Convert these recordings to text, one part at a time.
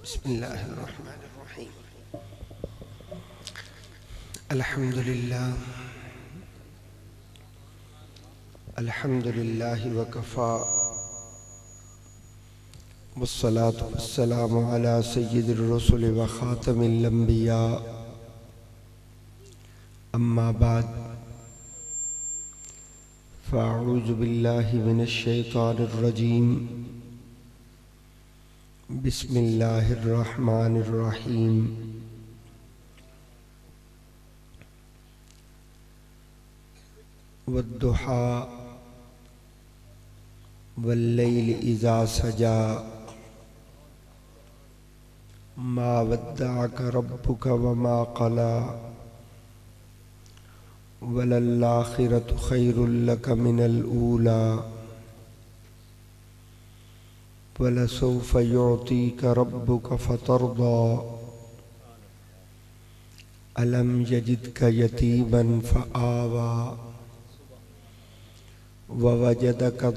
बिस्मिल्लाहिर्रहमानिर्रहीम। अल्हम्दुलिल्लाह अल्हम्दुलिल्लाहि वकफ़ा वस्सलातु वस्सलामु अला सय्यिदिर रुसुलि व ख़ातमिल अंबिया। अम्मा बाद फ़अऊज़ु बिल्लाहि मिनश शैतानिर रजीम। बिस्मिल्लाहिर्रहमानिर्रहीम। वद्दुहा वल्लैलि इज़ा सजा मा वद्दअक रब्बुक वमा क़ला वलल्लाखिरतु खैरुल लक मिनल ऊला वलसौफ युअतीक रब्बुक फतरदा अलम यजिदक यतीमन फआवा ववजदक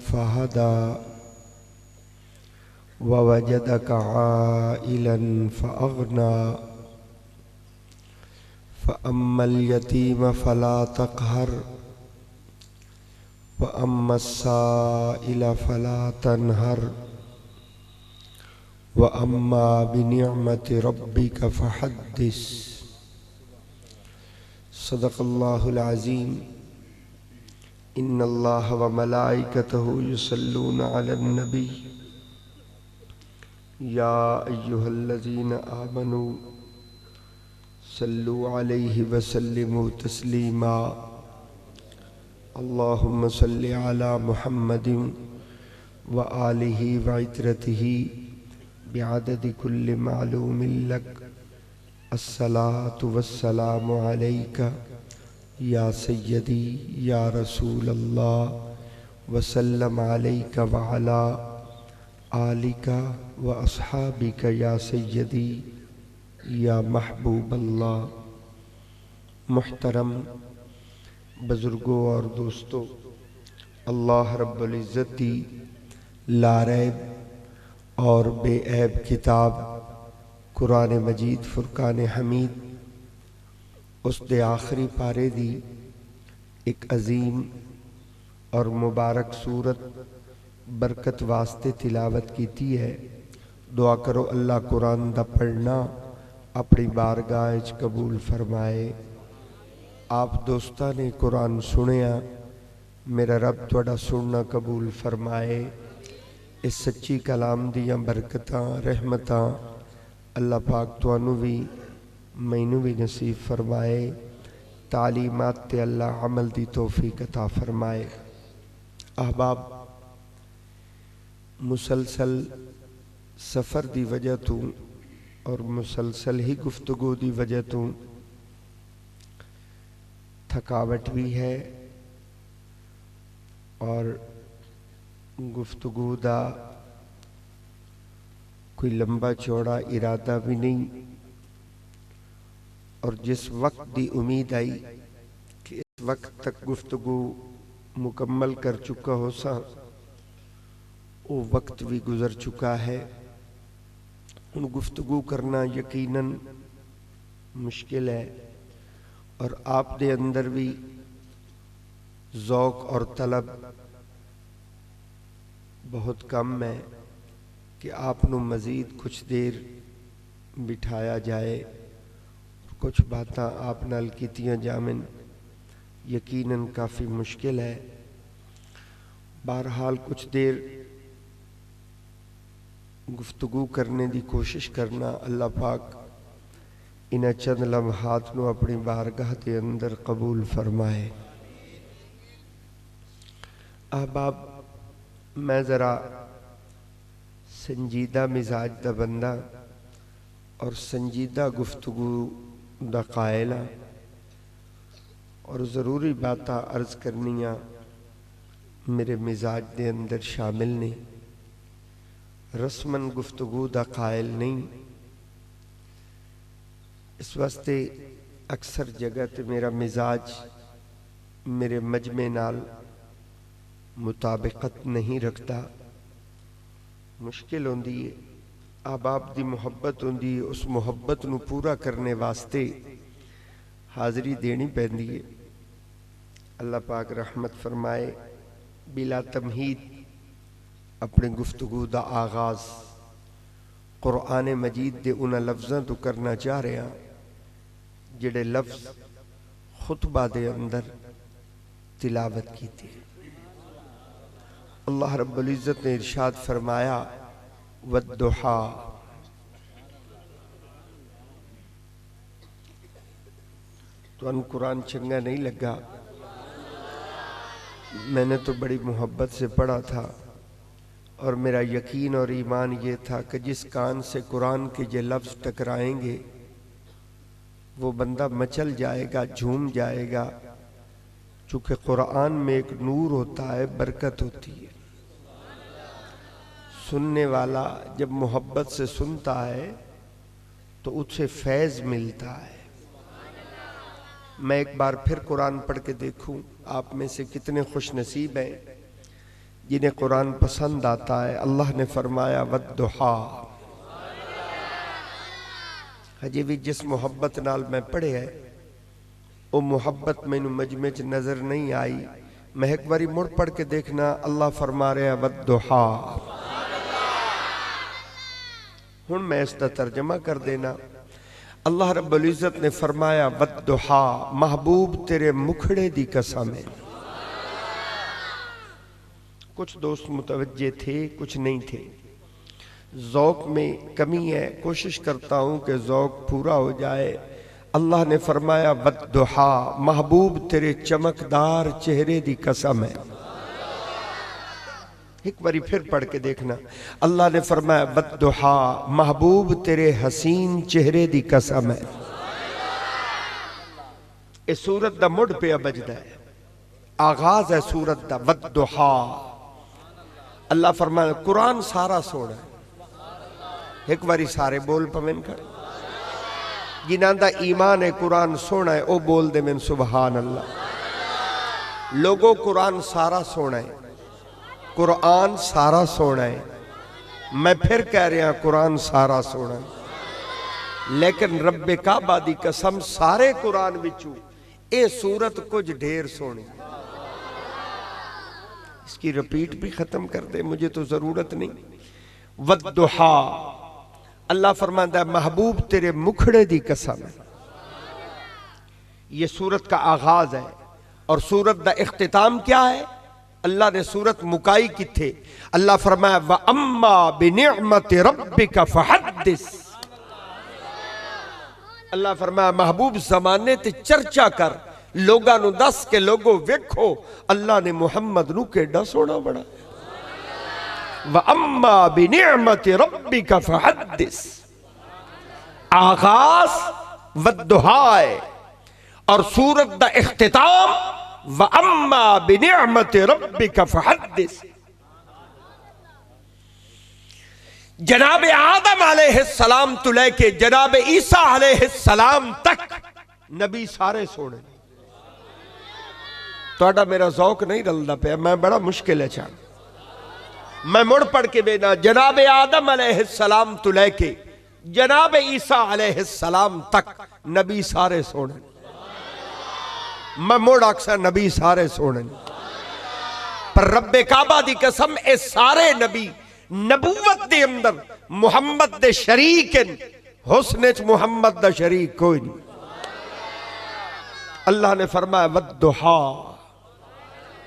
फहदा ववजदक आइलन फअगना फ़अम्मल यतीम फला तक़हर वअम्मस्साइल फला तनहर वअम्मा बिनिअमति रब्बिक फ़हद्दिस। सदक़ल्लाहुल अज़ीम। इन्नल्लाह व मलाइकतहु युसल्लूना अलन नबी या अय्युहल्लज़ीना आमनू सल्लु अलैहि व सल्लिमू तस्लीमा। अल्लाहुम्मा सल्लि अला मुहम्मदिन व आलिहि व इत्रतिहि बिअददि कुल्लि मालूमिन लक। अस्सलातु वस्सलामु अलैका या सय्यदी या रसूल अल्लाह वसल्लम अलैका व अला आलिका व अस्हाबिका या सय्यदी या महबूब अल्लाह। मुहतरम बुजुर्गों और दोस्तों, अल्लाह रब्बुल इज़्ज़ती लारैब और बेऐब किताब कुरान मजीद फुरकान हमीद उसदे आखिरी पारे दी एक अजीम और मुबारक सूरत बरकत वास्ते तिलावत कीती है। दुआ करो अल्लाह कुरान दा पढ़ना अपनी बारगाह च कबूल फरमाए। आप दोस्तां ने कुरान सुनिया, मेरा रब तुहाडा सुनना कबूल फरमाए। इस सच्ची कलाम दियां बरकतां रहमतां अल्लाह पाक तुहानू भी मैनू भी नसीब फरमाए। तालीमात ते अल्लाह अमल दी तौफीक अता फरमाए। अहबाब, मुसलसल सफ़र दी वजह तो और मुसलसल ही गुफ्तगू दी वजह तो थकावट भी है और गुफ्तगू दा कोई लंबा चौड़ा इरादा भी नहीं। और जिस वक्त की उम्मीद आई कि इस वक्त तक गुफ्तगू मुकम्मल कर चुका हो सा, वो वक्त भी गुजर चुका है। उन गुफ्तगू करना यकीनन मुश्किल है और आप दे अंदर भी ज़ौक़ और तलब बहुत कम है कि आपनू मज़ीद कुछ देर बिठाया जाए, कुछ बातां आप नाल कीतियां जावन, यकीनन काफ़ी मुश्किल है। बहरहाल कुछ देर गुफ्तगू करने की कोशिश करना अल्लाह पाक इन्हां चंद लम्हात नू अपनी बारगाह के अंदर कबूल फरमाए। अहबाब, मैं ज़रा संजीदा मिजाज दा बंदा और संजीदा गुफ्तगू दा कायल हाँ और ज़रूरी बातां अर्ज करनियां मेरे मिजाज दे अंदर शामिल ने। रस्मन गुफ्तगू दा कायल नहीं। इस वास्ते अक्सर जगह ते मेरा मिजाज मेरे मजमे नाल मुताबिकत नहीं रखता। मुश्किल होंदी है आबाब दी मुहब्बत होंदी, उस मुहब्बत नू पूरा करने वास्ते हाज़री देनी पैंदी है। अल्लाह पाक रहमत फरमाए, बिला तमहीद अपने गुफ्तगू दा आगाज़ कुरान मजीद दे उन्हां लफ्ज़ां तो करना चाह रहे हैं जिहड़े लफ्ज़ खुतबा दे अंदर तिलावत की थी। अल्लाह रब्बुल इज़्ज़त ने इरशाद फरमाया, वद्दुहा, तो कुरान चंगा नहीं लगा? मैंने तो बड़ी मोहब्बत से पढ़ा था और मेरा यकीन और ईमान ये था कि जिस कान से कुरान के ये लफ्ज़ टकराएंगे वो बंदा मचल जाएगा, झूम जाएगा। चूँकि कुरान में एक नूर होता है, बरकत होती है। सुनने वाला जब मोहब्बत से सुनता है तो उससे फैज़ मिलता है। मैं एक बार फिर कुरान पढ़ के देखूं, आप में से कितने खुश नसीब हैं जिन्हें कुरान पसंद आता है। अल्लाह ने फरमाया, वद्दुहा। हजे भी जिस मोहब्बत नाल मैं पढ़े है वो मोहब्बत मैनू मजमे च नज़र नहीं आई। मैं एक बारी मुड़ पढ़ के देखना, अल्लाह फरमा रहा वद्दुहा। हुण मैं इसका तर्जमा कर देना। अल्लाह रब्बुल इज़्ज़त ने फरमाया, वद्दुहा, महबूब तेरे मुखड़े दी कसम है। कुछ दोस्त मुतवज्जे थे, कुछ नहीं थे। ज़ौक़ में कमी है, कोशिश करता हूँ कि ज़ौक़ पूरा हो जाए। अल्लाह ने फरमाया, वद्दुहा, महबूब तेरे चमकदार चेहरे दी कसम है। एक बारी फिर पढ़ के देखना। अल्लाह ने फरमाया, वद्दुहा, महबूब तेरे हसीन चेहरे दी कसम है। इस सूरत दा मुड़ पे बजदा है, आगाज है सूरत दा, वद्दुहा। अल्लाह फरमाया, कुरान सारा सोना है। एक बारी सारे बोल पवेन कर, जिन्हां दा ईमान है कुरान सोना है, ओ बोल दे मैं सुबहान अल्लाह। लोगों, कुरान सारा सोना है, कुरान सारा सोना है। मैं फिर कह रहा, कुरान सारा सोना है, लेकिन रब्बे काबा दी कसम, सारे कुरान विचू ये सूरत कुछ ढेर सोनी। इसकी रिपीट भी खत्म कर दे, मुझे तो जरूरत नहीं। वद्दुहा, अल्लाह फरमाता है, महबूब तेरे मुखड़े दी कसम है। ये सूरत का आगाज है और सूरत का इख्तिताम क्या है? अल्लाह ने सूरत मुकाई किथे? अल्लाह फरमाया, व अम्मा बिनिअमति रब्बिका फहद्दिस। अल्लाह फरमाया, महबूब ज़माने ते चर्चा कर, लोगां नू दस के लोगो वेखो अल्लाह ने मुहम्मद नू केड़ा सोना बना। व अम्मा बिनिअमति रब्बिका फहद्दिस। आगाज वद्दुहा है और सूरत दा इख्तिताम व अम्मा बिनिअमति रब्बिका फहद्दिस। जनाब आदम अलैहिस्सलाम तो लेके जनाब ईसा अलैहिस्सलाम तक नबी सारे सोने। तो मेरा ज़ौक नहीं रलदा पे, मैं बड़ा मुश्किल है चाह। मैं मुड़ पढ़ के बेना, जनाब आदम अलैहिस्सलाम तो लेके जनाब ईसा अलैहिस्सलाम तक नबी सारे सोने। मैं मुड़ अक्सर नबी सारे सोने, पर रब्बे काबा दी कसम, ए सारे नबी नबूवत दे अंदर मुहम्मद दे शरीक हुस्न च मुहम्मद दा शरीक कोई नहीं। अल्लाह ने फरमाया, वद्दुहा,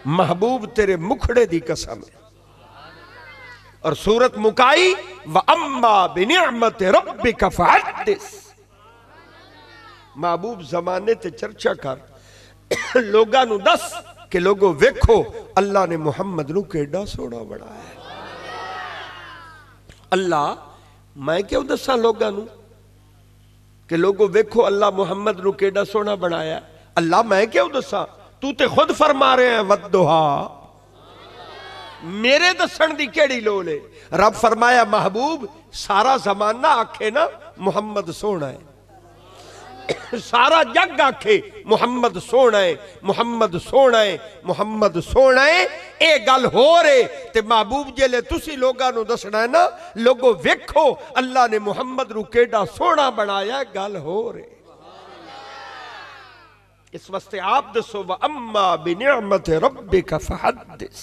महबूब तेरे मुखड़े दी कसम है। और सूरत मुकाई, व अम्मा बिनिअमति रब्बिका फहद्दिस। महबूब जमाने ते चर्चा कर, लोगां नू दस कि लोगो वेखो अल्लाह ने मुहम्मद नू केड़ा सोना बनाया है। अल्लाह, मैं क्यों दसा लोगां नू कि लोगो वेखो अल्लाह मुहम्मद नू केड़ा सोना बनाया? अल्लाह, मैं क्यों दसा? तू ते खुद फरमा रहे हैं वद्दुहा, मेरे दसन दी केड़ी लोड़ है? रब फरमाया, महबूब सारा जमाना आखे ना मुहम्मद सोना है, सारा जग आखे मुहम्मद सोना है, मुहम्मद सोना है, मुहम्मद सोना है। ये गल हो रहे ते महबूब जेले तुसी लोगां नूं दसना है ना, लोगो वेखो अल्लाह ने मुहम्मद नूं केड़ा सोहना बनाया, गल हो रही। इस वास्ते आप दसो व अम्मा बिनिअमत रब्बिका फहद्दिस,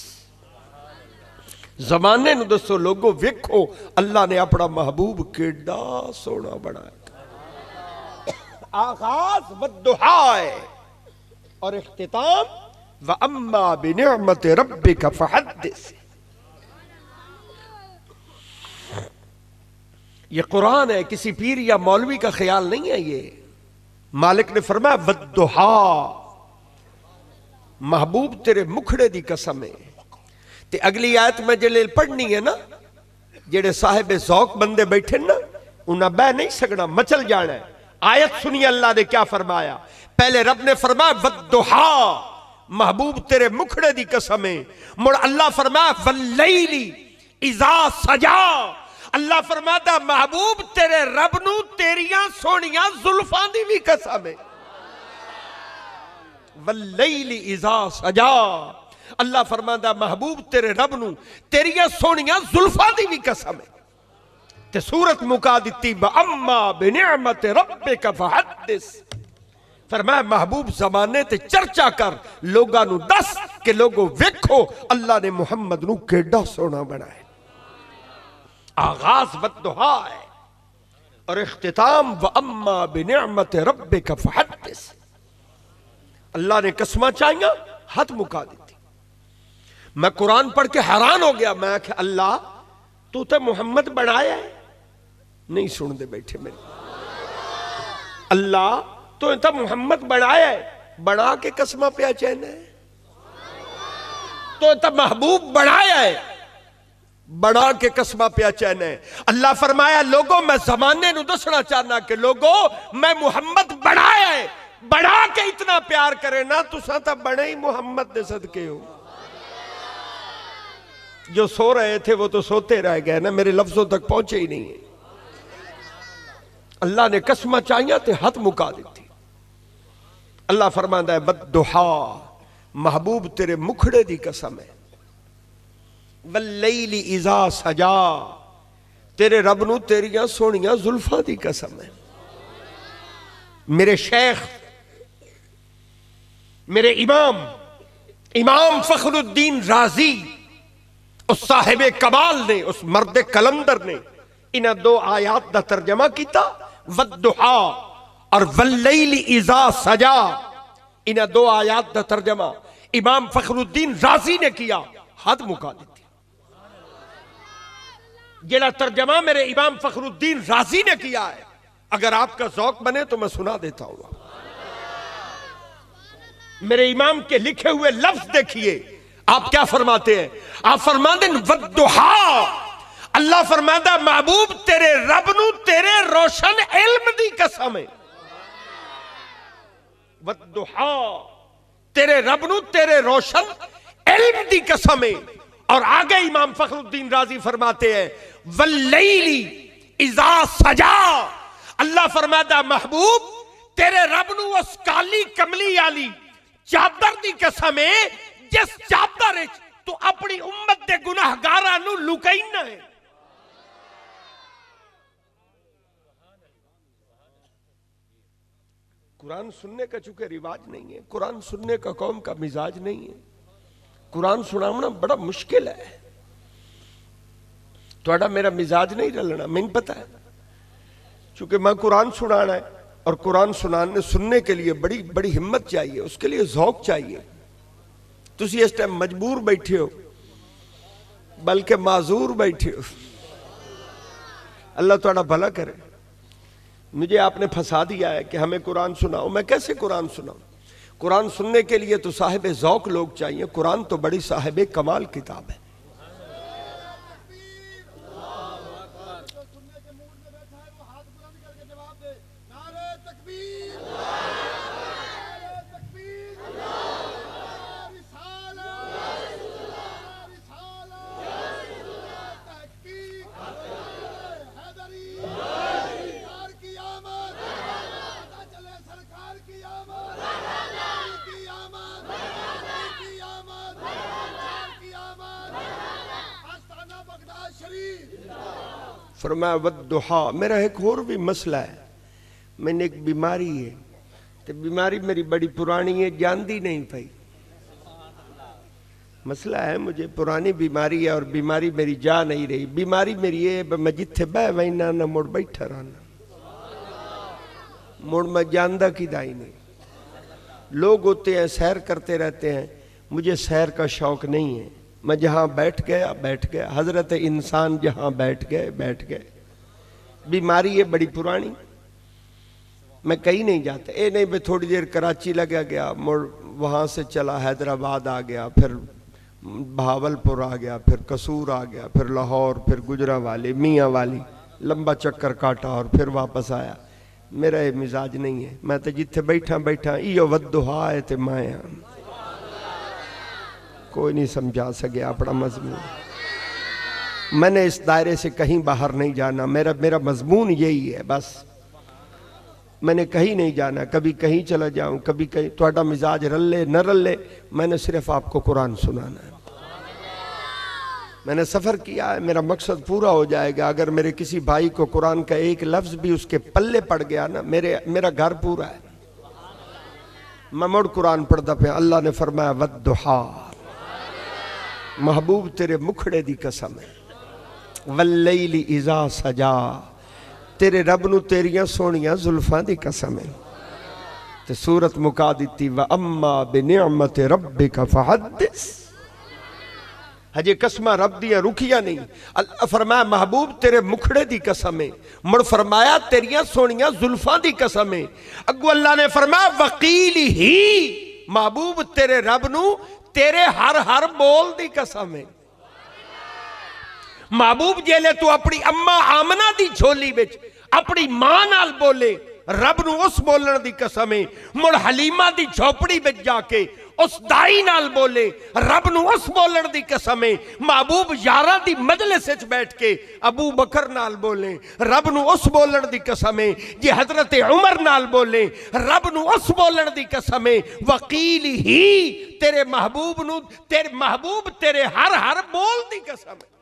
जमाने नूं दसो लोगो वेखो अल्लाह ने अपना महबूब केड़ा सोहना बनाया। आगाज वद्दुहा और इख्तिताम व अम्मा बिनिअमत रब्बिका फहद्दिस। ये कुरान है, किसी पीर या मौलवी का ख्याल नहीं है। ये मालिक ने फरमाया वद्दुहा, महबूब तेरे मुखड़े दी कसम है। ते अगली आयत में जेले पढ़नी है ना, जेड़े साहिब ज़ौक बंदे बैठे ना, उन्हें बह नहीं सकना, मचल जाना है। आयत सुनिए अल्लाह ने क्या फरमाया। पहले रब ने फरमाया वद्दुहा, महबूब तेरे मुखड़े दी कसम है। मुड़ अल्लाह फरमाया वल्लैली इज़ा सजा, अल्लाह फरमाता महबूब तेरे रब नू तेरियां सोहनियां जुल्फां दी भी कसम है। वल्लैली इज़ा सजा, अल्लाह फरमाता महबूब तेरे रब नू तेरियां सोहनियां जुल्फां दी भी कसम है। ते सूरत मुका दिती ब अम्मा बिनिअमत रब्बिका फहद्दिस, फरमाया महबूब जमाने ते चर्चा कर, लोगां नू दस कि लोगो वेखो अल्लाह ने मुहम्मद नू केड़ा सोहना बनाया। आगाज वद्दुहा है और इख्तिताम व अम्मा बिनिअमत रब्बिका फहद्दिस। अल्लाह ने कसमां चाहियां, हथ मुका दी। मैं कुरान पढ़ के हैरान हो गया। मैं कि अल्लाह तू तो मुहम्मद बनाया है, नहीं सुनते बैठे मेरे। अल्लाह तो तो मुहम्मद बनाया है, बना के कसमा पे चैन है। तो महबूब बनाया है, बना के कसमा पे चैन है। अल्लाह फरमाया लोगों मैं जमाने नू दसना चाहना कि लोगों मैं मुहम्मद बनाया है, बना के इतना प्यार करे ना, तुसा तो बने ही मुहम्मद दे सदके हो। जो सो रहे थे वो तो सोते रह गए ना, मेरे लफ्जों तक पहुंचे ही नहीं है। अल्लाह ने कसम चाहिए थे हथ मुका दी थी। अल्लाह फरमांदा है वद्दुहा, महबूब तेरे मुखड़े दी कसम है। वल्लैली इज़ा सजा, तेरे रब नू तेरियां सोहनियां जुल्फां दी कसम है। मेरे शेख, मेरे इमाम फखरुद्दीन राजी, उस साहिब कमाल ने, उस मर्द कलंदर ने इन्हां दो आयात दा तर्जमा किया, वद्दुहा और वल्लैली इज़ा सजा। इन्हां दो आयात दा तर्जमा इमाम फखरुद्दीन राजी ने किया, हद मुका दी। जेड़ा तर्जमा मेरे इमाम फखरुद्दीन राजी ने किया है, अगर आपका ज़ौक बने तो मैं सुना देता हूं। मेरे इमाम के लिखे हुए लफ्ज देखिए, आप क्या फरमाते हैं। आप फरमाते हैं वद्दुहा, अल्लाह फरमाता महबूब तेरे रब नू तेरे रोशन इल्म दी कसम है। वद्दुहा, तेरे रब नू तेरे रोशन इल्म दी कसम है। और आगे इमाम फखरुद्दीन राजी फरमाते हैं वल्लैली इज़ा सजा, अल्लाह फरमाता महबूब तेरे रब नू उस काली कमली वाली चादर दी कसम है जिस चादर तू अपनी उम्मत दे गुनाहगारां नू लुकाईना है। कुरान सुनने का चूंकि रिवाज नहीं है, कुरान सुनने का कौम का मिजाज नहीं है, कुरान सुनाना बड़ा मुश्किल है। थोड़ा मेरा मिजाज नहीं रलना, मैंने पता है, चूंकि मैं कुरान सुनाना है और कुरान सुनने के लिए बड़ी बड़ी हिम्मत चाहिए, उसके लिए ज़ौक चाहिए। तुसी इस टाइम मजबूर बैठे हो, बल्कि माजूर बैठे हो। अल्लाह थोड़ा भला करे। मुझे आपने फंसा दिया है कि हमें कुरान सुनाओ, मैं कैसे कुरान सुनाऊं। कुरान सुनने के लिए तो साहिब ज़ौक लोग चाहिए। कुरान तो बड़ी साहिब कमाल किताब है। फरमाया वद्दुहा। मेरा एक और भी मसला है, मैंने एक बीमारी है, तो बीमारी मेरी बड़ी पुरानी है, जानती नहीं पाई। मसला है, मुझे पुरानी बीमारी है और बीमारी मेरी जा नहीं रही। बीमारी मेरी ये, मैं जिथे बह वहीना ना मुड़ बैठा रहना, मुड़ मैं जानदा कि दाई नहीं। लोग होते हैं सैर करते रहते हैं, मुझे सैर का शौक नहीं है। मैं जहाँ बैठ गया, हजरत इंसान जहाँ बैठ गए। बीमारी है बड़ी पुरानी, मैं कहीं नहीं जाता। ये नहीं मैं थोड़ी देर कराची लगा गया, मुड़ वहाँ से चला हैदराबाद आ गया, फिर भावलपुर आ गया, फिर कसूर आ गया, फिर लाहौर, फिर गुजरावाली, मियाँ वाली, लंबा चक्कर काटा और फिर वापस आया। मेरा ये मिजाज नहीं है। मैं तो जिथे बैठा इयो वद्दुहा है ते माया। कोई नहीं समझा सके अपना मजमून। मैंने इस दायरे से कहीं बाहर नहीं जाना, मेरा मजमून यही है बस। मैंने कहीं नहीं जाना, कभी कहीं चला जाऊं, कभी कहीं। थोड़ा मिजाज रले न रले, मैंने सिर्फ आपको कुरान सुनाना है। मैंने सफर किया है, मेरा मकसद पूरा हो जाएगा। अगर मेरे किसी भाई को कुरान का एक लफ्ज भी उसके पल्ले पड़ गया ना, मेरा घर पूरा है। मैं मुड़ कुरान पढ़ता पे, अल्लाह ने फरमाया वद्दुहा, महबूब तेरे मुखड़े दी कसम है, वल्लैली इज़ा सजा, तेरे रब नू तेरियां सोहणियां जुल्फां दी कसम है। ते सूरत मुका दी, व अम्मा बिनिअमति रब्बिका फहद्दिस। हजे कसमां रब दियां रुकियां नहीं। अल्लाह फरमाया महबूब तेरे मुखड़े दी कसम है, मुड़ फरमाया तेरियां सोहणियां जुल्फां दी कसम है। अगू अल्लाह ने फरमाया वकील ही, महबूब तेरे रब नू तेरे हर बोल दी कसम है। महबूब जेले तू अपनी अम्मा आमना दी झोली विच अपनी मां नाल बोले, रब नू उस बोलण दी कसम है। मुड़ हलीमा दी झोपड़ी विच जाके उस दाई नाल बोले, रब नू उस बोलण दी कसम है। महबूब यारां दी मजलिस विच बैठ के अबू बकर नाल बोले, रब नू उस बोलण दी कसम है। जे हजरत उमर नाल बोले, रब नू उस बोलण दी कसम है। वकील ही तेरे महबूब तेरे हर बोल दी कसम है।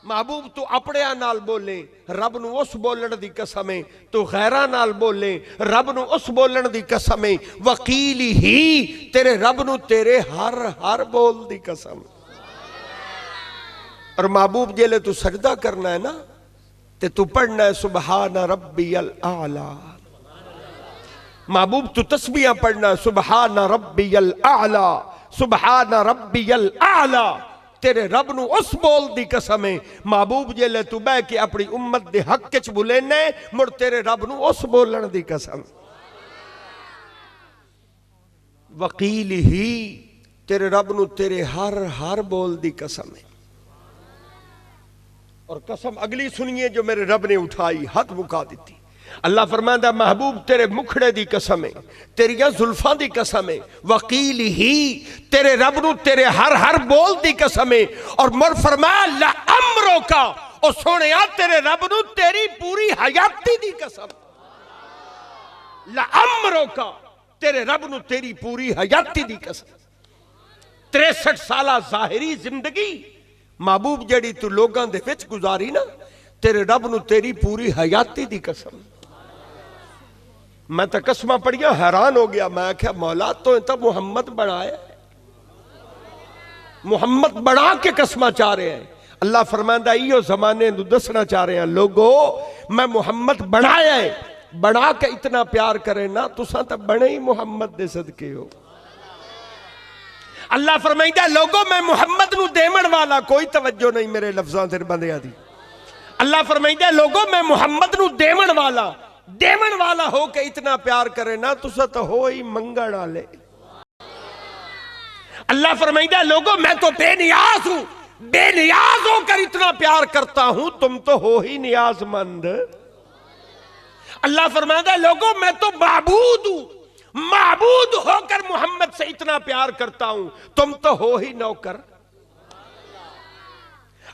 महबूब तू अपने नाल बोले, रब नू उस बोलण दी कसम है। तू गैरा नाल बोले, रब नू उस बोलण दी कसम है। वकील ही तेरे रब नू तेरे हर बोल दी कसम। और महबूब जेले तू सजदा करना है ना, ते तू पढ़ना है सुबहान रब्बियल आला। महबूब तू तस्बीहां पढ़ना है सुबहान रब्बियल आला, सुबहान रब्बियल आला। तेरे रब नू उस बोल दी कसम है। महबूब जेले तू बह के अपनी उम्मत दे हक च बुलेने, मुड़ तेरे रब नू उस बोलण दी कसम। वकील ही तेरे रब नू तेरे हर बोल दी कसम है। और कसम अगली सुनिए जो मेरे रब ने उठाई, हाथ मुका दी। अल्लाह फरमांदा महबूब तेरे मुखड़े दी कसम है, तेरियां जुल्फां दी कसम है। वकील ही तेरे रब नू तेरे हर बोल दी कसम है। और मुर फरमाया ला अमरों का, ओ सोनिया तेरे रब नू तेरी पूरी हयाती दी कसम। ला अमरों का, तेरे रब नू तेरी पूरी हयाती दी कसम। 63 साला जाहिरी जिंदगी महबूब जड़ी तू लोगां दे विच गुजारी ना, तेरे रब नू तेरी पूरी हयाती दी कसम। मैं तो कसमां पढ़िया हैरान हो गया। मैं क्या मौला तो मुहम्मद बनाया, मुहम्मद बना के कसमां चाह रहे हैं। अल्लाह फरमांदा इहो जमाने नू दसना चाह रहे हैं, लोगो मैं मुहम्मद बनाया है, बना के इतना प्यार करे ना, तुसा तो बने ही मुहम्मद दे सदके हो। अल्लाह फरमाइंदा लोगो मैं मुहम्मद नू देवण वाला, कोई तवज्जो नहीं मेरे लफ्जां ते बंदियां दी। अल्लाह फरमाइंदा लोगो मैं मुहम्मद नू देवण वाला हो के इतना प्यार करे ना, तुसा तो हो ही मंगण वाले। अल्लाह फरमाइंदा लोगो मैं तो बेनियाज हूं, बेनियाज होकर इतना प्यार करता हूं, तुम तो हो ही नियाजमंद। अल्लाह फरमाइंदा लोगो मैं तो माबूद हूं, माबूद होकर मोहम्मद से इतना प्यार करता हूं, तुम तो हो ही नौकर।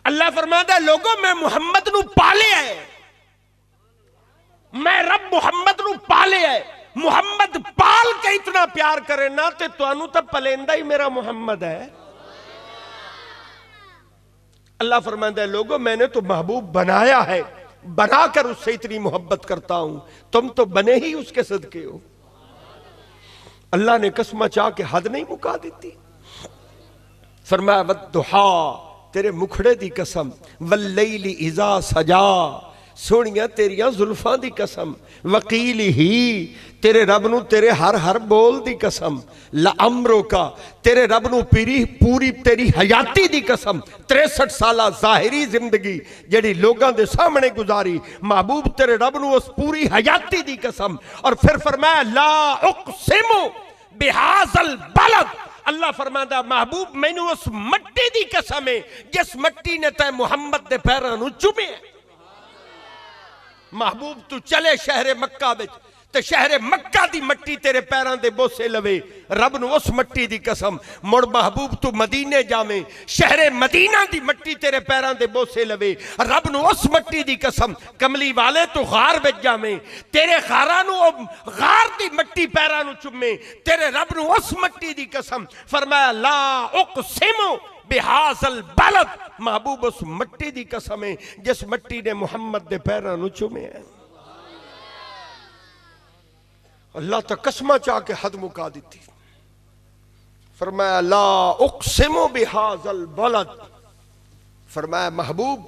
अल्लाह फरमाता है लोगों मैं मुहम्मद नू पाले है, मैं रब मुहम्मद नू पाले है। मुहम्मद पाल के इतना प्यार करे ना, ते तुहानू तो पलेंदा ही मेरा मुहम्मद है। अल्लाह फरमाता है लोगों मैंने तो महबूब बनाया है, बनाकर उससे इतनी मोहब्बत करता हूं, तुम तो बने ही उसके सदके हो। अल्लाह ने कसम चाह के हद नहीं मुका दी। फरमाया वद्दुहा, तेरे मुखड़े दी कसम, वल्लैली इज़ा सजा, सोनिया तेरिया जुल्फां दी कसम, वकील ही, तेरे रब नू तेरे हर हर बोल दी कसम, लअमरो का, तेरे रब नू पूरी तेरी हयाती दी कसम, 63 साला जाहिरी जिंदगी जेड़ी लोगों के सामने गुजारी, महबूब तेरे रब नू उस पूरी हयाती दी कसम। और फिर फरमाया ला उक़सिमु बिहाज़ल बलद, अल्लाह फरमाता महबूब मैनू उस मट्टी दी कसम है जिस मट्टी ने तै मुहम्मद दे पैरां नू चुमे। महबूब तू चले शहरे मक्का विच ते शहरे मक्का दी मट्टी तेरे पैरां दे बोसे लवे, रब नू उस मट्टी दी कसम। मुड़ महबूब तू मदीने जावे, शहरे मदीना दी मट्टी तेरे पैरां दे बोसे लवे, रब नू उस मट्टी दी कसम। कमली वाले तू गार विच जावे, तेरे गारां नू गार दी मट्टी पैरां नू चुमे, तेरे रब नू उस मट्टी दी कसम। फरमाया ला उक़सिमु बिहाज़ल बलद, महबूब उस मट्टी दी कसम है जिस मट्टी ने मुहम्मद दे पैरां नू चुमे है। अल्लाह तो कसमा चाह के हद मुका दी। फरमाया ला उक़सिमु बिहाज़ल बलद, फरमाया महबूब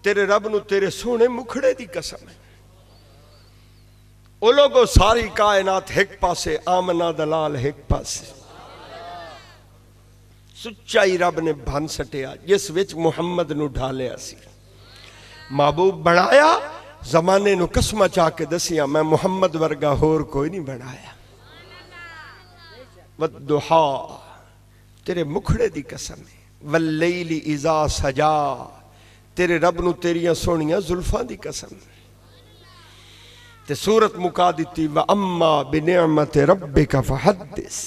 तेरे रब नू तेरे सोने मुखड़े दी कसम है। ओ लोगो सारी कायनात एक पासे, आमना दलाल एक पासे, सुचाई रब ने भन सटिया जिस विच मुहम्मद नू ढालिया सी। महबूब बनाया, जमाने नू कसमा चाह के दसिया मैं मुहम्मद वर्गा होर कोई नहीं बनाया। वद्दुहा, तेरे मुखड़े दी कसम है, वल्लैली इज़ा सजा, तेरे रब नू तेरिया सोनिया जुल्फां दी कसम। ते सूरत मुका दी व अम्मा बिनिअमति रब्बिका फहद्दिस।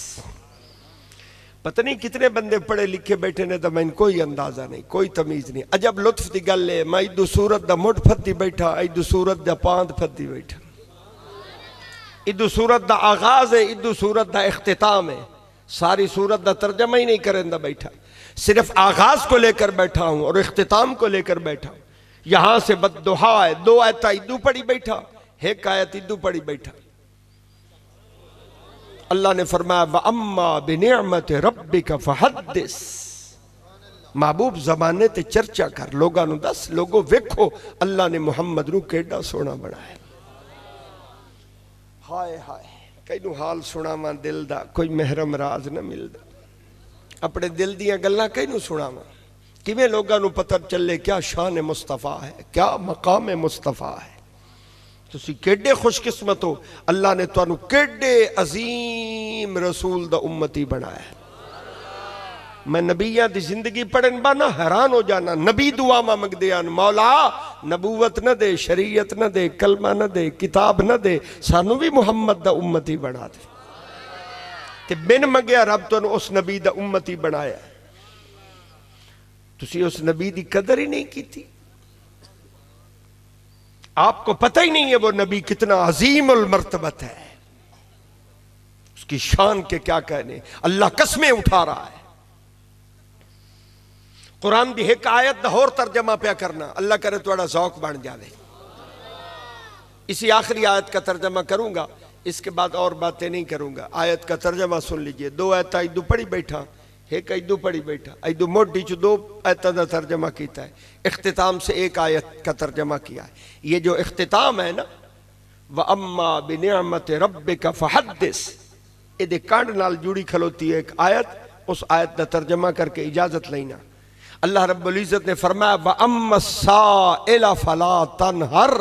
पता नहीं कितने बंदे पढ़े लिखे बैठे ने तो मैं कोई अंदाजा नहीं, कोई तमीज नहीं। अजब लुत्फ की गल है, मैं इदू सूरत दा मुठ फत्ती बैठा, इदू सूरत दा पांद फत्ती बैठा, इदू सूरत दा आगाज है, इदू सूरत दा इख्तिताम है। सारी सूरत दा तर्जमा ही नहीं करेंदा बैठा, सिर्फ आगाज को लेकर बैठा हूं और इख्तिताम को लेकर बैठा हूं। यहां से बद्दुहा है, 2 आयत इदू पढ़ी बैठा, 1 आयत इदू पढ़ी बैठा। अल्लाह ने फरमाया व अम्मा बिनिअमति रब्बिका फहद्दिस, महबूब जमाने ते चर्चा कर, लोगों नू दस, लोगो वेखो अल्लाह ने मुहम्मद नू केड़ा सोना बनाया। हाय हाय, कईनू हाल सुनावा दिल दा, कोई महरम राज न मिलदा। अपने दिल दियां गल्लां कईनू सुनावा, किवें लोगों नू पता चले क्या शान मुस्तफा है, क्या मकाम मुस्तफा है। तुसी केडे खुशकिस्मत हो, अल्लाह ने तुहानू केडे अजीम रसूल दा उम्मती बनाया। मैं नबियां दी जिंदगी पढ़न बाना हैरान हो जाना। नबी दुआवां मंगदे आन, मौला नबूवत न दे, शरीयत न दे, कलमा न दे, किताब न दे, सानू भी मुहम्मद दा उम्मती बना दे। ते बिन मंगया रब तुहानू उस नबी दा उम्मती बनाया। तुसी उस नबी दी कदर ही नहीं की। आपको पता ही नहीं है वो नबी कितना अजीमुल मर्तबत है, उसकी शान के क्या कहने। अल्लाह कसमें उठा रहा है। कुरान की एक आयत दा होर तर्जमा पे करना, अल्लाह करे थोड़ा शौक बन जाए। इसी आखिरी आयत का तर्जमा करूंगा, इसके बाद और बातें नहीं करूंगा। आयत का तर्जमा सुन लीजिए। 2 आयत इदू पढ़ी बैठा, एक इदू पढ़ी बैठा, इदू मोटी च 2 आयत का तर्जमा किया है, इख्तिताम से 1 आयत का तर्जमा किया है। ये जो इख्तिताम है ना, व अम्मा बिनिअमति रब्बिका फहद्दिस, ये कांड नाल जुड़ी खलोती है एक आयत, उस आयत का तर्जमा करके इजाजत लेना। अल्लाह रब्बुल इज्जत ने फरमाया व अम्मा साइला फला तनहर,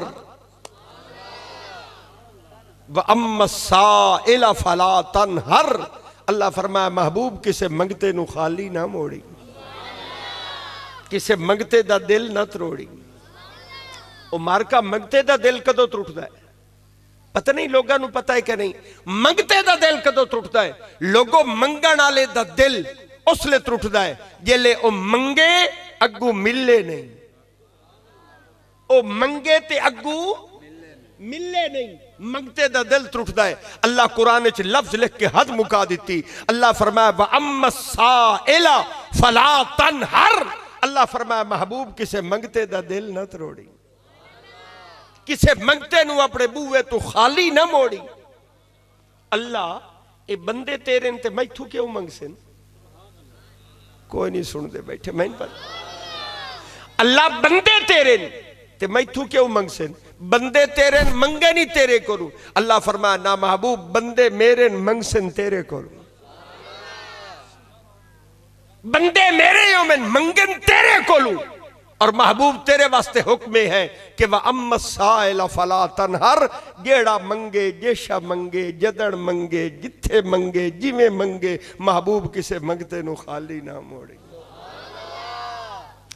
व अम्मा साइला फला तनहर। अल्लाह फरमाया महबूब किसे मंगते नू खाली ना मोड़ी, किसे मंगते दा दिल ना त्रोड़ी। ओ मारका मंगते दा दिल कदों टुटदा है, पता नहीं लोगों नू पता है कि नहीं। मंगते दा दिल कदों टुटदा है, लोगों मंगण वाले दा दिल उसले टुटदा है जेले ओ मंगे अगू मिले नहीं। ओ मंगे ते अगू मिले नहीं, मंगते दा दिल टुटदा है। अल्लाह कुरान च लफ्ज लिख के हद मुका दी। अल्लाह फरमाया व अम्मा साइला फला तनहर, अल्लाह फरमाया महबूब किसे मंगते दा दिल ना तरोड़ी, किसे मंगते नू अपने बूहे तू खाली ना मोड़ी। अल्लाह ये बंदे तेरे ते मैथू क्यों मंगसे? कोई नहीं सुनते बैठे, मैं नहीं पता। अल्लाह बंदे तेरे ते मैथू क्यों मंगसे? बंदे तेरे मंगे नहीं तेरे को। अल्लाह फरमाया ना महबूब बंदे मेरे मंगसन तेरे को, बंदे मेरे योमन मंगन तेरे को। और महबूब तेरे वास्ते हुक्म है कि वह अम्मसाइल फला तनहर, जेड़ा मंगे जेशा मंगे जदड़ मंगे जिथे मंगे जिमें मंगे, महबूब किसे मंगते नु खाली ना मोड़े।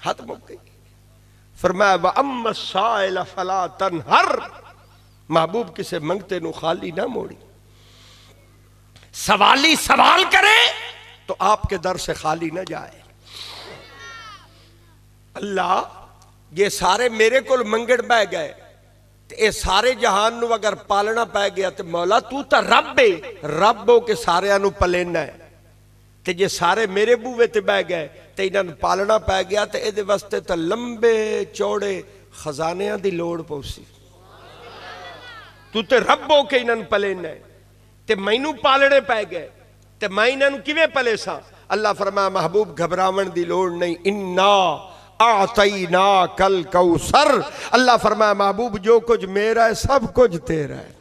हाथ मुक गई। फरमाया वह अम्मसाइल फला तनहर, महबूब किसे मंगते नु खाली ना मोड़ी। सवाली सवाल करे तो आपके दर से खाली ना जाए। अल्लाह ये सारे मेरे को मंगण बह गए, ये सारे जहान नु अगर पालना पै गया तो मौला तू तो रब है, रब हो के सारियां नु पलेना है। ते जे सारे मेरे बूहे ते बह गए तो इन्होंने पालना पै गया तो ये वास्ते तो लंबे चौड़े खजानियां दी लोड़ पौसी। तू तो रब हो के इन्होंने पलेना है ते मैनू पालने पै गए ते मैं इन्होंने किवें पले सा। अल्लाह फरमाया महबूब घबरावन दी लोड़ नहीं, इन्ना आतईना कल कौसर। अल्लाह फरमाया महबूब जो कुछ मेरा है सब कुछ तेरा है।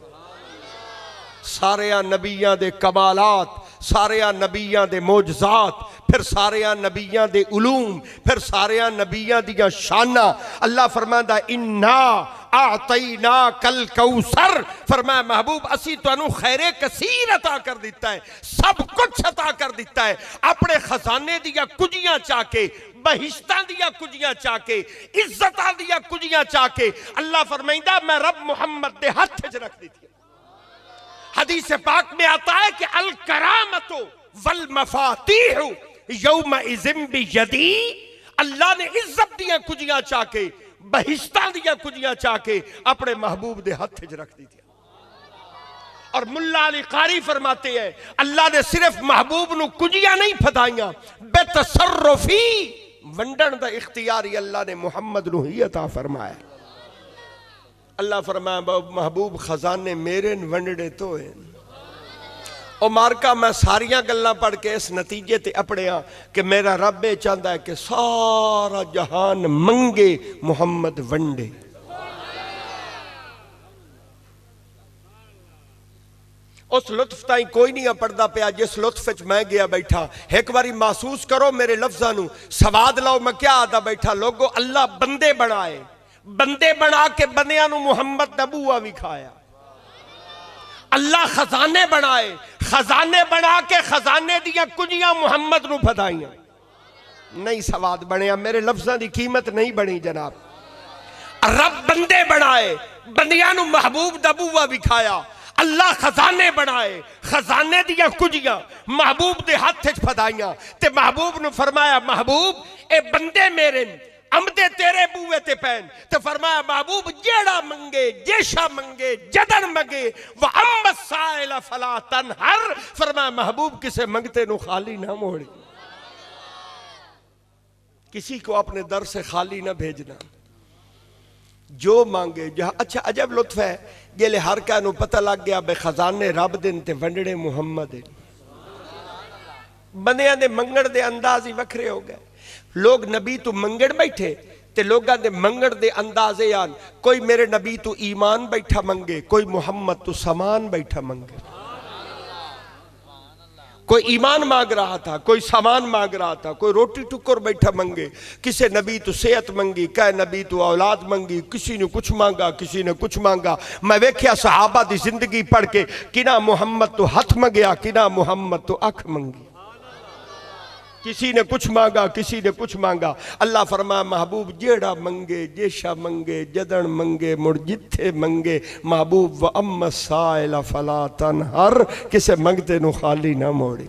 सारे नबियां दे कमालात, सारे नबियां दे मोजजात, फिर सारे नबियां दे उलूम, फिर सारे नबियां दियां शाना। अल्लाह फरमांदा इन्ना आतईना कल कौसर। फरमाया महबूब असी तुहानू खैरे कसीर अता कर दिता है, सब कुछ अता कर दिता है। अपने खजाने दियां कुजियां चाके, बहिश्तां दियां कुजियां चाके, इज्जतां दियां कुजियां चाके, अल्लाह फरमाइंदा मैं रब मुहम्मद दे हथ च रख दी। हदीस पाक में आता है कि अल करामतो वल मफातीह यौम इज़िम बियदी। अल्लाह ने इज्जत दियां कुजियां चाके, बहिश्तां दियां कुजियां चाके अपने महबूब दे हथ च रख दी थी। और मुल्ला अली कारी फरमाते हैं अल्लाह ने सिर्फ महबूब नु कुजियां नहीं फदाइयां, बेतसर्रुफी वंडन दा इख्तियार ही अल्लाह ने मुहम्मद नु ही अता फरमाया। अल्लाह फरमाया महबूब खजाने मेरे वंडे तो है। और मारका मैं सारिया गल्लां पढ़ के इस नतीजे ते अपड़िया कि मेरा रब ये चाहता है कि सारा जहान मंगे मुहम्मद वंडे। उस लुत्फ ताई कोई नहीं पढ़ता पाया जिस लुत्फ च मैं गया बैठा। एक बारी महसूस करो मेरे लफ्जां नू, सवाद लाओ मैं क्या आता बैठा। लोगो अल्लाह बंदे बनाए, बंदे बना के बंदियां नू मुहम्मद नबूआ विखाया। अल्लाह खजाने बनाए, खजाने बना के खजाने दियां कुजियां मुहम्मद नू फदाइयां। नहीं सवाद बनया, मेरे लफ्जां दी कीमत नहीं बनी जनाब। रब बंदे बनाए, बंदियां नू महबूब नबूआ विखाया। अल्लाह खजाने बनाए, खजाने दियां कुजियां महबूब दे हाथ च फदाइयां ते महबूब नू फरमाया महबूब ए बंदे मेरे अमदे तेरे बूहे ते पैन। ते फरमाया महबूब जेड़ा मंगे जेशा मंगे जदन मंगे वह अम्मसाइल फला तनहर। फरमाया महबूब किसे मंगते नु खाली ना मोड़े, किसी को अपने दर से खाली ना भेजना। जो मांगे जहां। अच्छा अजब लुत्फ है जेले हर क्या पता लग गया बे खजाने रब दिन ते वंडड़े मुहम्मद है। बंदियां दे मंगण दे अंदाज ही वखरे हो गए। लोग नबी तू मंगण बैठे ते लोगां दे मंगण दे अंदाजे आन। कोई मेरे नबी तू ईमान बैठा मंगे, कोई मुहम्मद तू समान बैठा मंगे। कोई ईमान मांग रहा था, कोई सामान मांग रहा था, कोई रोटी टुकर बैठा मंगे। किसी नबी तो सेहत मंगी, कह नबी तो औलाद मंगी, किसी ने कुछ मांगा, किसी ने कुछ मांगा। मैं वेख्या सहाबा दी जिंदगी पढ़ के किना मुहम्मद तो हथ मंगया, किना मुहम्मद तो अख मंगी। किसी ने कुछ मांगा, किसी ने कुछ मांगा। अल्लाह फरमाया महबूब जेड़ा मंगे जेशा मंगे जदन मंगे मुड़ जिथे मंगे महबूब व अम्मा साइल फला तनहर। किसे मंगते नु खाली ना मोड़ी।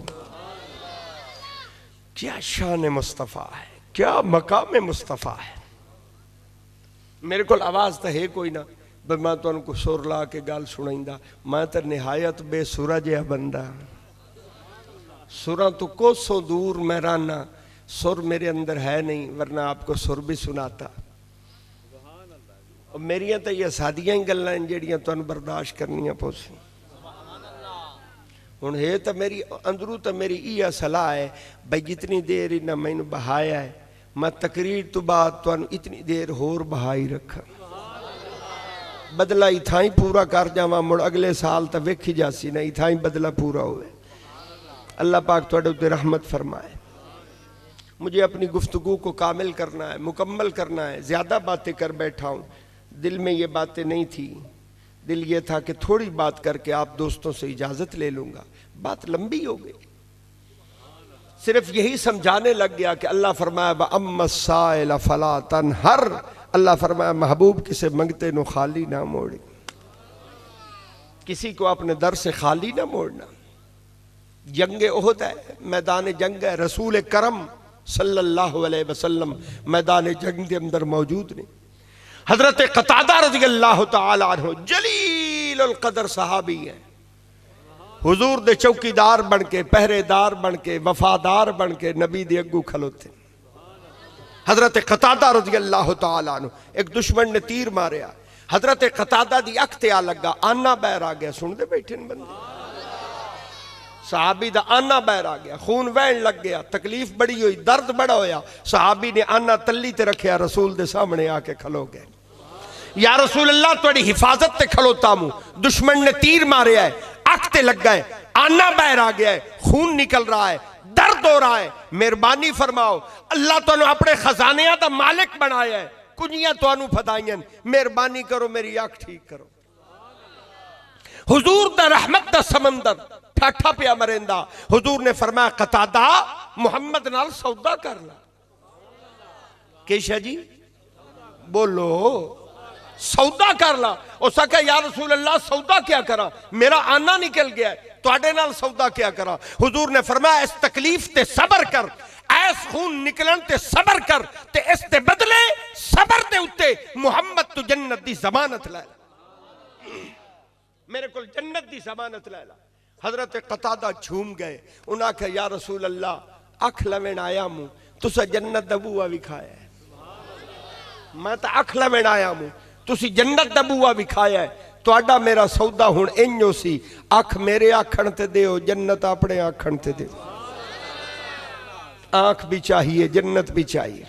क्या शान मुस्तफ़ा है, क्या मकाम मुस्तफ़ा है। मेरे को आवाज तो है कोई ना, मैं तुमको सुर ला के गल सुनाइंदा। मैं तो निहायत बेसुरा जिहा बंदा, सुरा तो कोसों दूर मैं राना, सुर मेरे अंदर है नहीं, वरना आपको सुर भी सुनाता। और मेरिया तो ये सादियां ही गल्लां जेड़ियां तुहानू बर्दाश्त करनियां पोसी। हुण है तो मेरी अंदरू तो मेरी इह सलाह है भाई जितनी देर इन्हें मैनू बहाया है, मैं तकरीर तो बाद तुहानू इतनी देर होर बहाई रखा, बदला इथा ही पूरा कर जावा। मुड़ अगले साल तो वेखी जासी ना, इथा ही बदला पूरा होवे। अल्लाह पाक तुहाडे उत्ते रहमत फरमाए। मुझे अपनी गुफ्तगू को कामिल करना है, मुकम्मल करना है। ज़्यादा बातें कर बैठा हूँ, दिल में ये बातें नहीं थी। दिल ये था कि थोड़ी बात करके आप दोस्तों से इजाज़त ले लूँगा, बात लंबी हो गई। सिर्फ यही समझाने लग गया कि अल्लाह फरमाया व अम्मा साइल फला तनहर। अल्लाह फरमाया महबूब किसे मंगते नो खाली ना मोड़ी, किसी को अपने दर से खाली ना मोड़ना। जंग ओहद है, मैदान जंग है, रसूल करम सल्लल्लाहु अलैहि वसल्लम मैदान जंग के अंदर मौजूद नहीं। हजरत कतादा रज़ी अल्लाह तआला अन्हु जलीलुल कदर सहाबी है, हुजूर दे चौकीदार बन के, पहरेदार बन के, वफादार बन के नबी दे अग्गू खलोते। हजरत कतादा रज़ी अल्लाह तआला अन्हु, एक दुश्मन ने तीर मारिया, हजरत कतादा दी अख ते आ लगा, आना बहर आ गया। सुनते बैठे न बंदे, सहाबी दा आना बहर आ गया, खून बहन लग गया, तकलीफ बड़ी हुई, दर्द बड़ा होया। सहाबी ने आना तली ते रखिया, रसूल दे सामने आके खलो गए। या रसूल अल्लाह तुहाडी हिफाजत ते खलोता हूं, दुश्मन ने तीर मारे है, अख ते लग गए, आना बहर आ गया है, खून निकल रहा है, दर्द हो रहा है, मेहरबानी फरमाओ। अल्लाह तुहानू अपने खजानियां दा मालिक बनाया है, कुंजियां तुहानू फदाइयां, मेहरबानी करो मेरी अख ठीक करो। हुजूर दा रहमत दा समंदर ठाठा पिया मरेंदा। हुजूर ने फरमाया कतादा मुहम्मद नाल सौदा कर ला। केशा जी बोलो, सौदा कर ला। उस आख्या या रसूल अल्लाह सौदा क्या करा, मेरा आना निकल गया है, तुहाडे नाल सौदा क्या करा। हुजूर ने फरमाया इस तकलीफ ते सबर कर, ऐस खून निकलन ते सबर कर, ते इस ते बदले सबर दे उत्ते मुहम्मद तू जन्नत दी जमानत लै ला, मेरे को जन्नत दी जमानत लै ला। हजरत कतादा झूम गए, उन्हें आख्या या रसूल अल्लाह अख लवेण आया हूं, तुसा जन्नत दा बूआ विखाया है। मैं तो अख लवेण आया हूं, तुसी जन्नत दा बूआ विखाया है। तुहाडा मेरा सौदा हुण इंजो सी, अख मेरे आखण ते दिओ, जन्नत अपने आखण ते दिओ। आंख भी चाहिए, जन्नत भी चाहिए।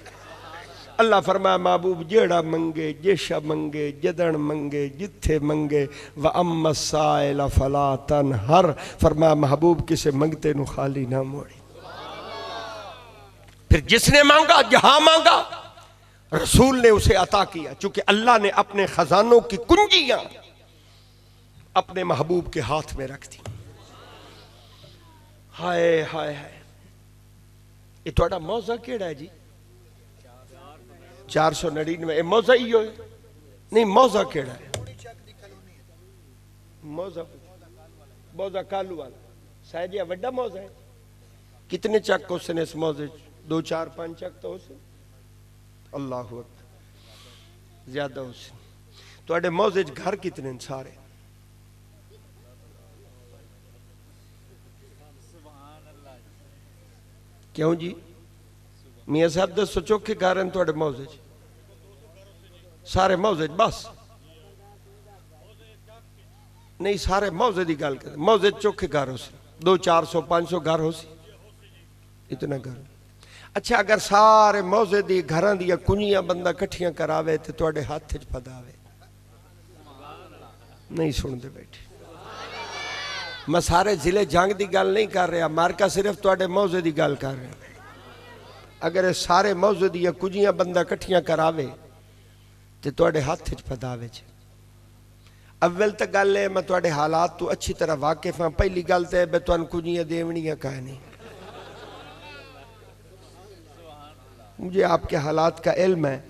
अल्लाह फरमाया महबूब जेड़ा मंगे, जेशा मंगे, जदन मंगे, जिथे मंगे, व अम्मा साइल फला तनहर। फरमाया महबूब किसे मंगते नु खाली ना मोड़ी। फिर जिसने मांगा, जहां मांगा, रसूल ने उसे अता किया। चूंकि अल्लाह ने अपने खजानों की कुंजियां अपने महबूब के हाथ में रख दी। हाय हाय हाय, ये थोड़ा मौजा केड़ा है जी? 499 मौजा ही हो नहीं, मौजा केड़ा है? मौजा मौजा कालू वाला साइजिया वड्डा मौजा है। कितने चक उसने इस मौजे? 2 4 5 चक तो उसे। अल्लाह अकबर, ज्यादा उसे। तुहाडे मौजे घर कितने सारे? क्यों जी मियाँ साहब दसो, चौखे घर हैं तुहाडे मौजे? सारे मौजे बस नहीं, सारे मौजे की गल कर। मौजे चौखे घर हो सी, 200 400 500 घर हो सी, इतना घर। अच्छा, अगर सारे मौजे दी घरां दी कुंजियां बंदा कट्ठियां करावे तो तुहाडे हाथ च फदावे? नहीं सुनते बैठे। मैं सारे जिले जंग की गल नहीं कर रहा, मारका सिर्फ तुहाडे मौजे की गल कर रहा। अगर ये सारे मौजे दी कुंजियां बंदा कट्ठियां करावे तो तुहाडे हाथ च फदावे। अव्वल तो गल है मैं तुहाडे हालात तो अच्छी तरह वाकिफ हाँ। पहली गल तो है मैं तुहानू कुंजियां देवनियां कह नहीं, मुझे आपके हालात का इल्म है,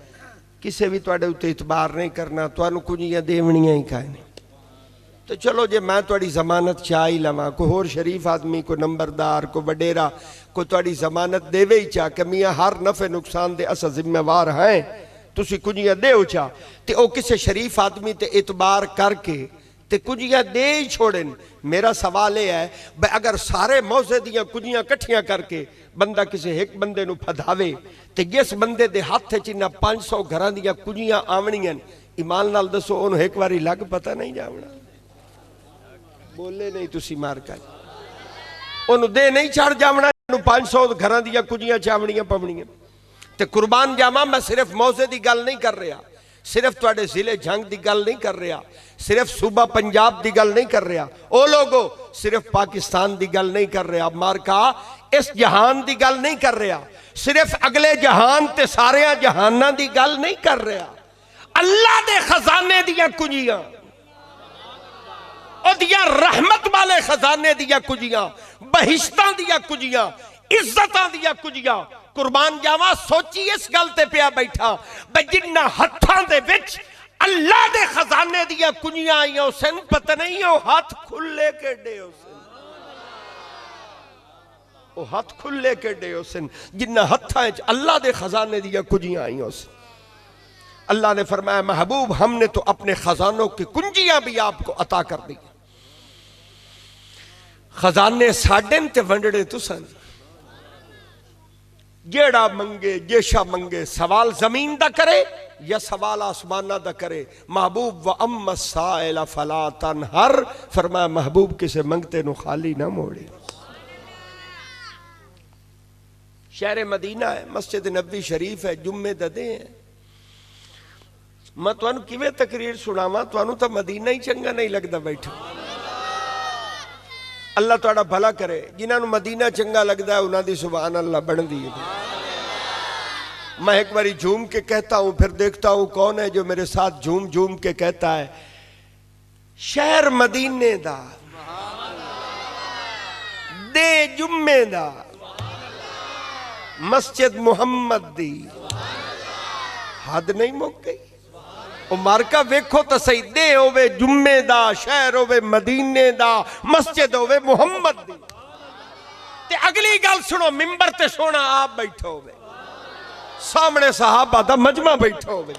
किसी भी तुहाडे उत्ते इतबार नहीं करना, तुहानू कुंजियां देवनियां ही कह नहीं। तो चलो जे मैं तुहाडी जमानत चाह ही लवां, कोई होर शरीफ आदमी, कोई नंबरदार, कोई वडेरा, कोई तुहाडी जमानत देवे ही चाह कि मियाँ हर नफे नुकसान दे अस जिम्मेवार हैं, तुसी कुंजियां देओ चाह, ते ओ किसी शरीफ आदमी ते इतबार करके ते कुजियां दे ही छोड़न। मेरा सवाल यह है भाई अगर सारे मौजे दियां कुजियां कट्ठियां करके बंदा किसी एक बंदे नूं फधावे ते जिस बंदे दे हाथ च इन्हां 500 घरां दियां कुजियां आवणियां, ईमान नाल दसो उन्होंने एक बारी लग पता नहीं जावना? बोले नहीं तुसी मार कर उन्होंने दे नहीं चढ़ जावना। 500 घरां दियां कुजियां चावणियां पवणियां ते कुर्बान जावा। मैं सिर्फ मौजे की गल नहीं कर रहा, सिर्फ तुहाडे जिले जंग की गल नहीं कर रहा, सिर्फ सूबा पंजाब की गल नहीं कर रहा, ओ लोगो सिर्फ पाकिस्तान की गल नहीं कर रहा, मारका इस जहान की गल नहीं कर रहा, सिर्फ अगले जहान ते सारे जहाना की गल नहीं कर रहा। अल्लाह दे खजाने दियां कुजियां, ओदियां रहमत वाले खजाने दियां कुजियां, बहिश्तां दियां कुजियां, इज्जतां दियां कुजियां। कुर्बान जावा सोची इस गल ते पिया बैठा भाई जिन्ना हत्थां दे विच अल्लाह दे खजाने दियां कुजियां आईयां सन, पता नहीं वो हाथ खुले केडे सन, वो हाथ खुले केडे सन जिन्ना हत्थां च अल्लाह दे खजाने दियां कुजियां आईयां सन। अल्लाह ने फरमाया महबूब हमने तो अपने खजानों की कुंजियां भी आपको अता कर दी। खजाने साडे ते वंडड़े तुसन, जेड़ा मंगे जेशा मंगे, सवाल जमीन दा करे या सवाल आसमाना दा करे। महबूब व अम्मा साइला फला तनहर, फरमाया महबूब किसे मंगते नु खाली ना मोड़े। शहर मदीना है, मस्जिद नबी शरीफ है, जुम्मे दे हैं। मैं तुहानू किवें तकरीर सुनावा, तुहानू तो मदीना ही चंगा नहीं लगता बैठो। अल्लाह तुहाडा भला करे, जिन्होंने मदीना चंगा लगता है उन्होंने सुभान अल्लाह बनती है। मैं एक बारी झूम के कहता हूं, फिर देखता हूं कौन है जो मेरे साथ झूम झूम के कहता है शहर मदीने दा दे जुम्मे दा मस्जिद मुहम्मद दी। हद नहीं मुक गई? मारका वेखो तो सही, दे होवे जुम्मे दा, शहर होवे मदीने दा, मस्जिद होवे मुहम्मद दी। ते अगली गल सुनो, मिंबर ते सोना आप बैठो होवे, सामने सहाबा दा मजमा बैठो होवे।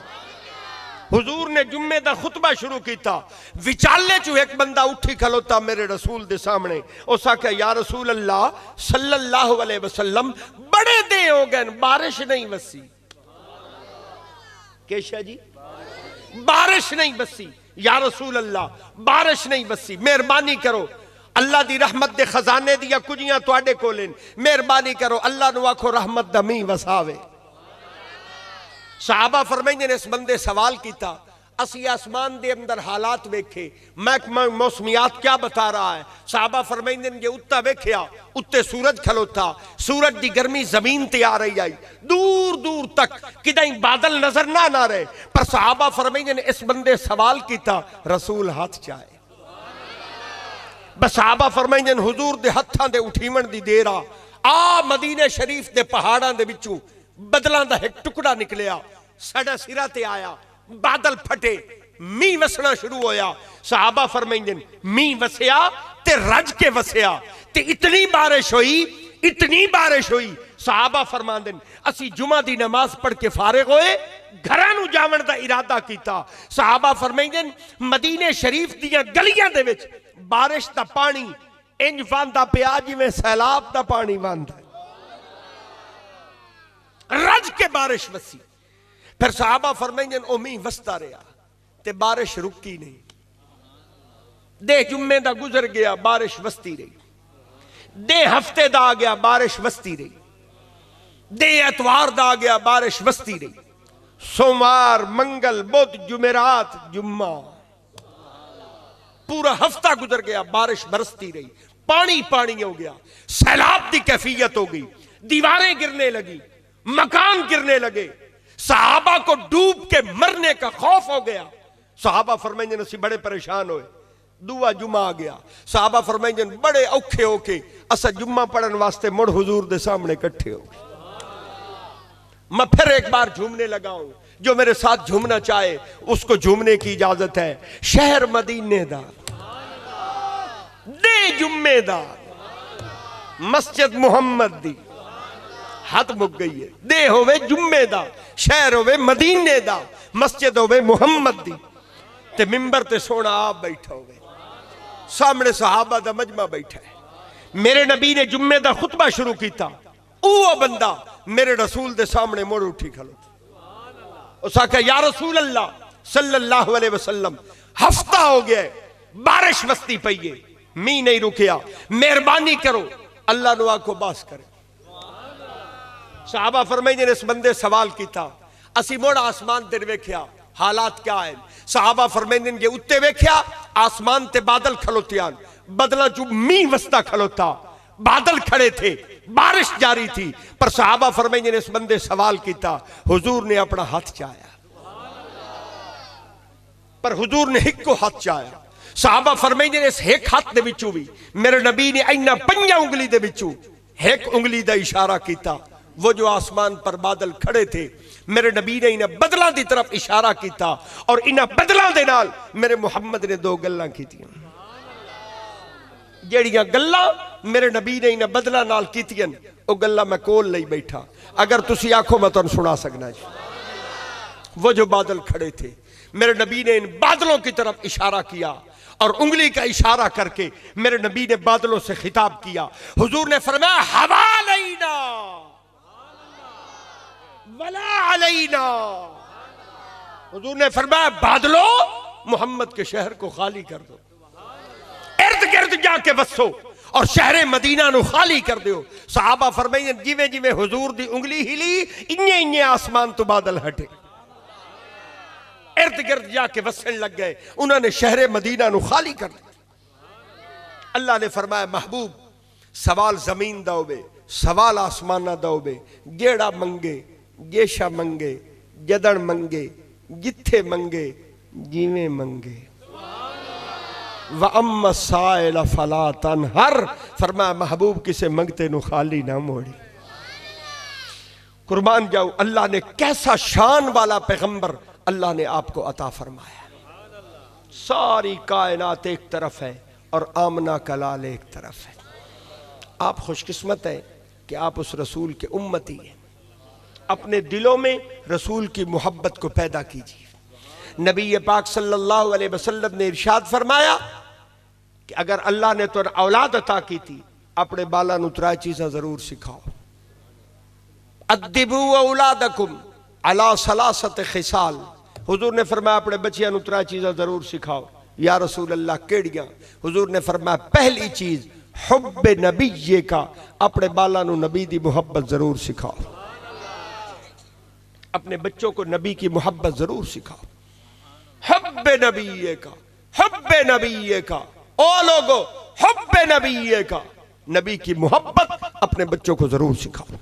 हुजूर ने जुम्मे दा खुतबा शुरू किया, विचाले चो एक बंदा उठी खलोता मेरे रसूल दे सामने। उस आख्या या रसूल अल्लाह सल्लल्लाहु अलैहि वसल्लम बड़े दे हो गए, बारिश नहीं वसी। केशा जी बारिश नहीं बसी, या रसूल अल्लाह बारिश नहीं बसी, मेहरबानी करो अल्लाह दी रहमत दे खजाने दिया कुजियां तुहाडे कोल हैं, मेहरबानी करो अल्लाह नु आखो रहमत दा मींह वसावे। सहाबा फरमाइंदे ने इस बंदे सवाल किया, असी आसमान दे अंदर हालात वेखे, महकमा मौसमियात क्या बता रहा है? सहाबा फरमाइंदे ने जे उत्ता वेख्या उत्ते सूरज खलोता, सूरज दी गर्मी जमीन ते आ रही आई, दूर दूर तक किदाई बादल नजर ना रहे। पर सहाबा फरमाइंदे ने इस बंदे सवाल किया, रसूल हाथ चाहे। बस सहाबा फरमाइंदे ने हुजूर दे हत्थां दे उठीवण दी देर आ मदीने शरीफ दे पहाड़ां दे विचों बदलां दा एक टुकड़ा निकलिया, साडा सिरा ते आया, बादल फटे, मींह वसना शुरू होया। सहाबा फरमाइंदे मींह वसया ते रज के वसया ते इतनी बारिश हुई, इतनी बारिश हुई। सहाबा फरमांदे असी जुमा दी नमाज पढ़ के फारिग होए, घरां नूं जावण दा इरादा कीता। सहाबा फरमाइंदे मदीने शरीफ दियां गलियां दे विच बारिश दा पानी इंज वंदा पिया जिवें सैलाब दा पानी वंदा, रज के बारिश वसी। फिर सहाबा फरमाइंदे ओ मींह वसता रहा ते बारिश रुकी नहीं। दे जुम्मे दा गुजर गया, बारिश वसती रही। दे हफ्ते दा आ गया, बारिश वसती रही। दे एतवार दा आ गया, बारिश वसती रही। सोमवार, मंगल, बुध, जुमेरात, जुम्मा, पूरा हफ्ता गुजर गया, बारिश बरसती रही। पानी पानी हो गया, सैलाब की कैफियत हो गई, दीवारें गिरने लगी, मकान गिरने लगे। सहाबा को डूब के मरने का खौफ हो गया। सहाबा फरमाइंदे ने बड़े परेशान होए। दुआ जुम्मा आ गया, सहाबा फरमाइंदे ने बड़े औखे होके असा जुम्मा पढ़न वास्ते मुड़ हुजूर दे सामने इकट्ठे हो गए। मैं फिर एक बार झूमने लगा हूं, जो मेरे साथ झूमना चाहे उसको झूमने की इजाजत है। शहर मदीने दा दे जुम्मे दा मस्जिद मुहम्मद दी। हद मुक गई है। दे होवे जुम्मे दा, शहर होवे मदीने दा, मस्जिद होवे मुहम्मद दी, ते मिंबर ते सोना आप बैठा होवे। सामने सहाबा दा मजमा बैठा है। मेरे नबी ने जुम्मे दा खुतबा शुरू किया, वो बंदा मेरे रसूल दे सामने मुड़ उठी खलो। उस आख्या या रसूल अल्लाह सल्लल्लाहु अलैहि वसल्लम, हफ्ता हो गया बारिश वस्ती पई है, मींह नहीं रुकिया, मेहरबानी करो अल्लाह नु आखो बस करे। सहाबा फरमाइंदे ने इस बंदे सवाल किया, असी मुड़ आसमान ते वेख्या हालात क्या है। सहाबा फरमाइंदे ने उत्ते वेख्या आसमान ते बादल खलोते आन, बदला चू मींह वसता खलोता, बादल खड़े थे, बारिश जारी थी। पर सहाबा फरमाइंदे ने इस बंदे सवाल किया, हुजूर ने अपना हाथ चाया, पर हुजूर ने एक को हाथ चाया। सहाबा फरमाइंदे ने इस एक हाथ दे विचों भी मेरे नबी ने इन्ना पंजा उंगली दे विचों एक उंगली दा इशारा किया। वो जो आसमान पर बादल खड़े थे, मेरे नबी ने इन्हें बदलों की तरफ इशारा किया और इन्हें बदलों के नाल मेरे मुहम्मद ने दो गल्लां कीतियां। जेड़ियां गल्लां मेरे नबी ने इन्हें बदलों नाल कीतियां, वो गल्लां मैं कोल नहीं बैठा, अगर तुसी आखो मैं तुहानू सुना सकना जी। वो जो बादल खड़े थे, मेरे नबी ने इन बादलों की तरफ इशारा किया और उंगली का इशारा करके मेरे नबी ने बादलों से खिताब किया। हुजूर ने फरमाया हवा अलैना वला अलैना। हुजूर ने फरमाया बादलों मोहम्मद के शहर को खाली कर दो, इर्द गिर्द जाके बसो और शहर मदीना नु खाली कर दो। सहाबा फरमाइंदे जिवें जिवें हुजूर दी उंगली हिली, इन्ने इन्ने आसमान तो बादल हटे, इर्द गिर्द जाके वसन लग गए, उन्होंने शहर मदीना नु खाली कर दिया। अल्लाह ने फरमाया महबूब सवाल जमीन दा होवे, सवाल आसमाना दा होवे, गेड़ा मंगे गेशा मंगे, जदन मंगे, जिथे मंगे, जिवें मंगे। व अम्मा साइल फला तनहर, फरमाया महबूब किसे मंगते नु खाली ना मोड़ी। कुर्बान जाऊं, अल्लाह ने कैसा शान वाला पैगंबर अल्लाह ने आपको अता फरमाया। सारी कायनात एक तरफ है और आमना कलाल एक तरफ है। आप खुशकिस्मत हैं कि आप उस रसूल के उम्मती हैं। अपने दिलों में रसूल की मोहब्बत को पैदा कीजिए। नबी पाक सल्लल्लाहु अलैहि वसल्लम ने इरशाद फरमाया कि अगर अल्लाह ने तो औलाद अता की थी, अपने बाला नू त्रै चीज़ां जरूर सिखाओ। अद्दिबू औलादकुम अला सलासत खिसाल। हुजूर ने फरमाया अपने बच्चियां नू त्रै चीज़ां जरूर सिखाओ। या रसूल अल्लाह केड़ियां? हुजूर ने फरमाया पहली चीज हुब्बे नबी का, अपने बाला नू नबी दी मोहब्बत जरूर सिखाओ। अपने बच्चों को नबी की मोहब्बत जरूर सिखाओ। हुब्बे नबी का, हुब्बे नबी का, ओ लोगो हुब्बे नबी का, नबी की मोहब्बत अपने बच्चों को जरूर सिखाओ।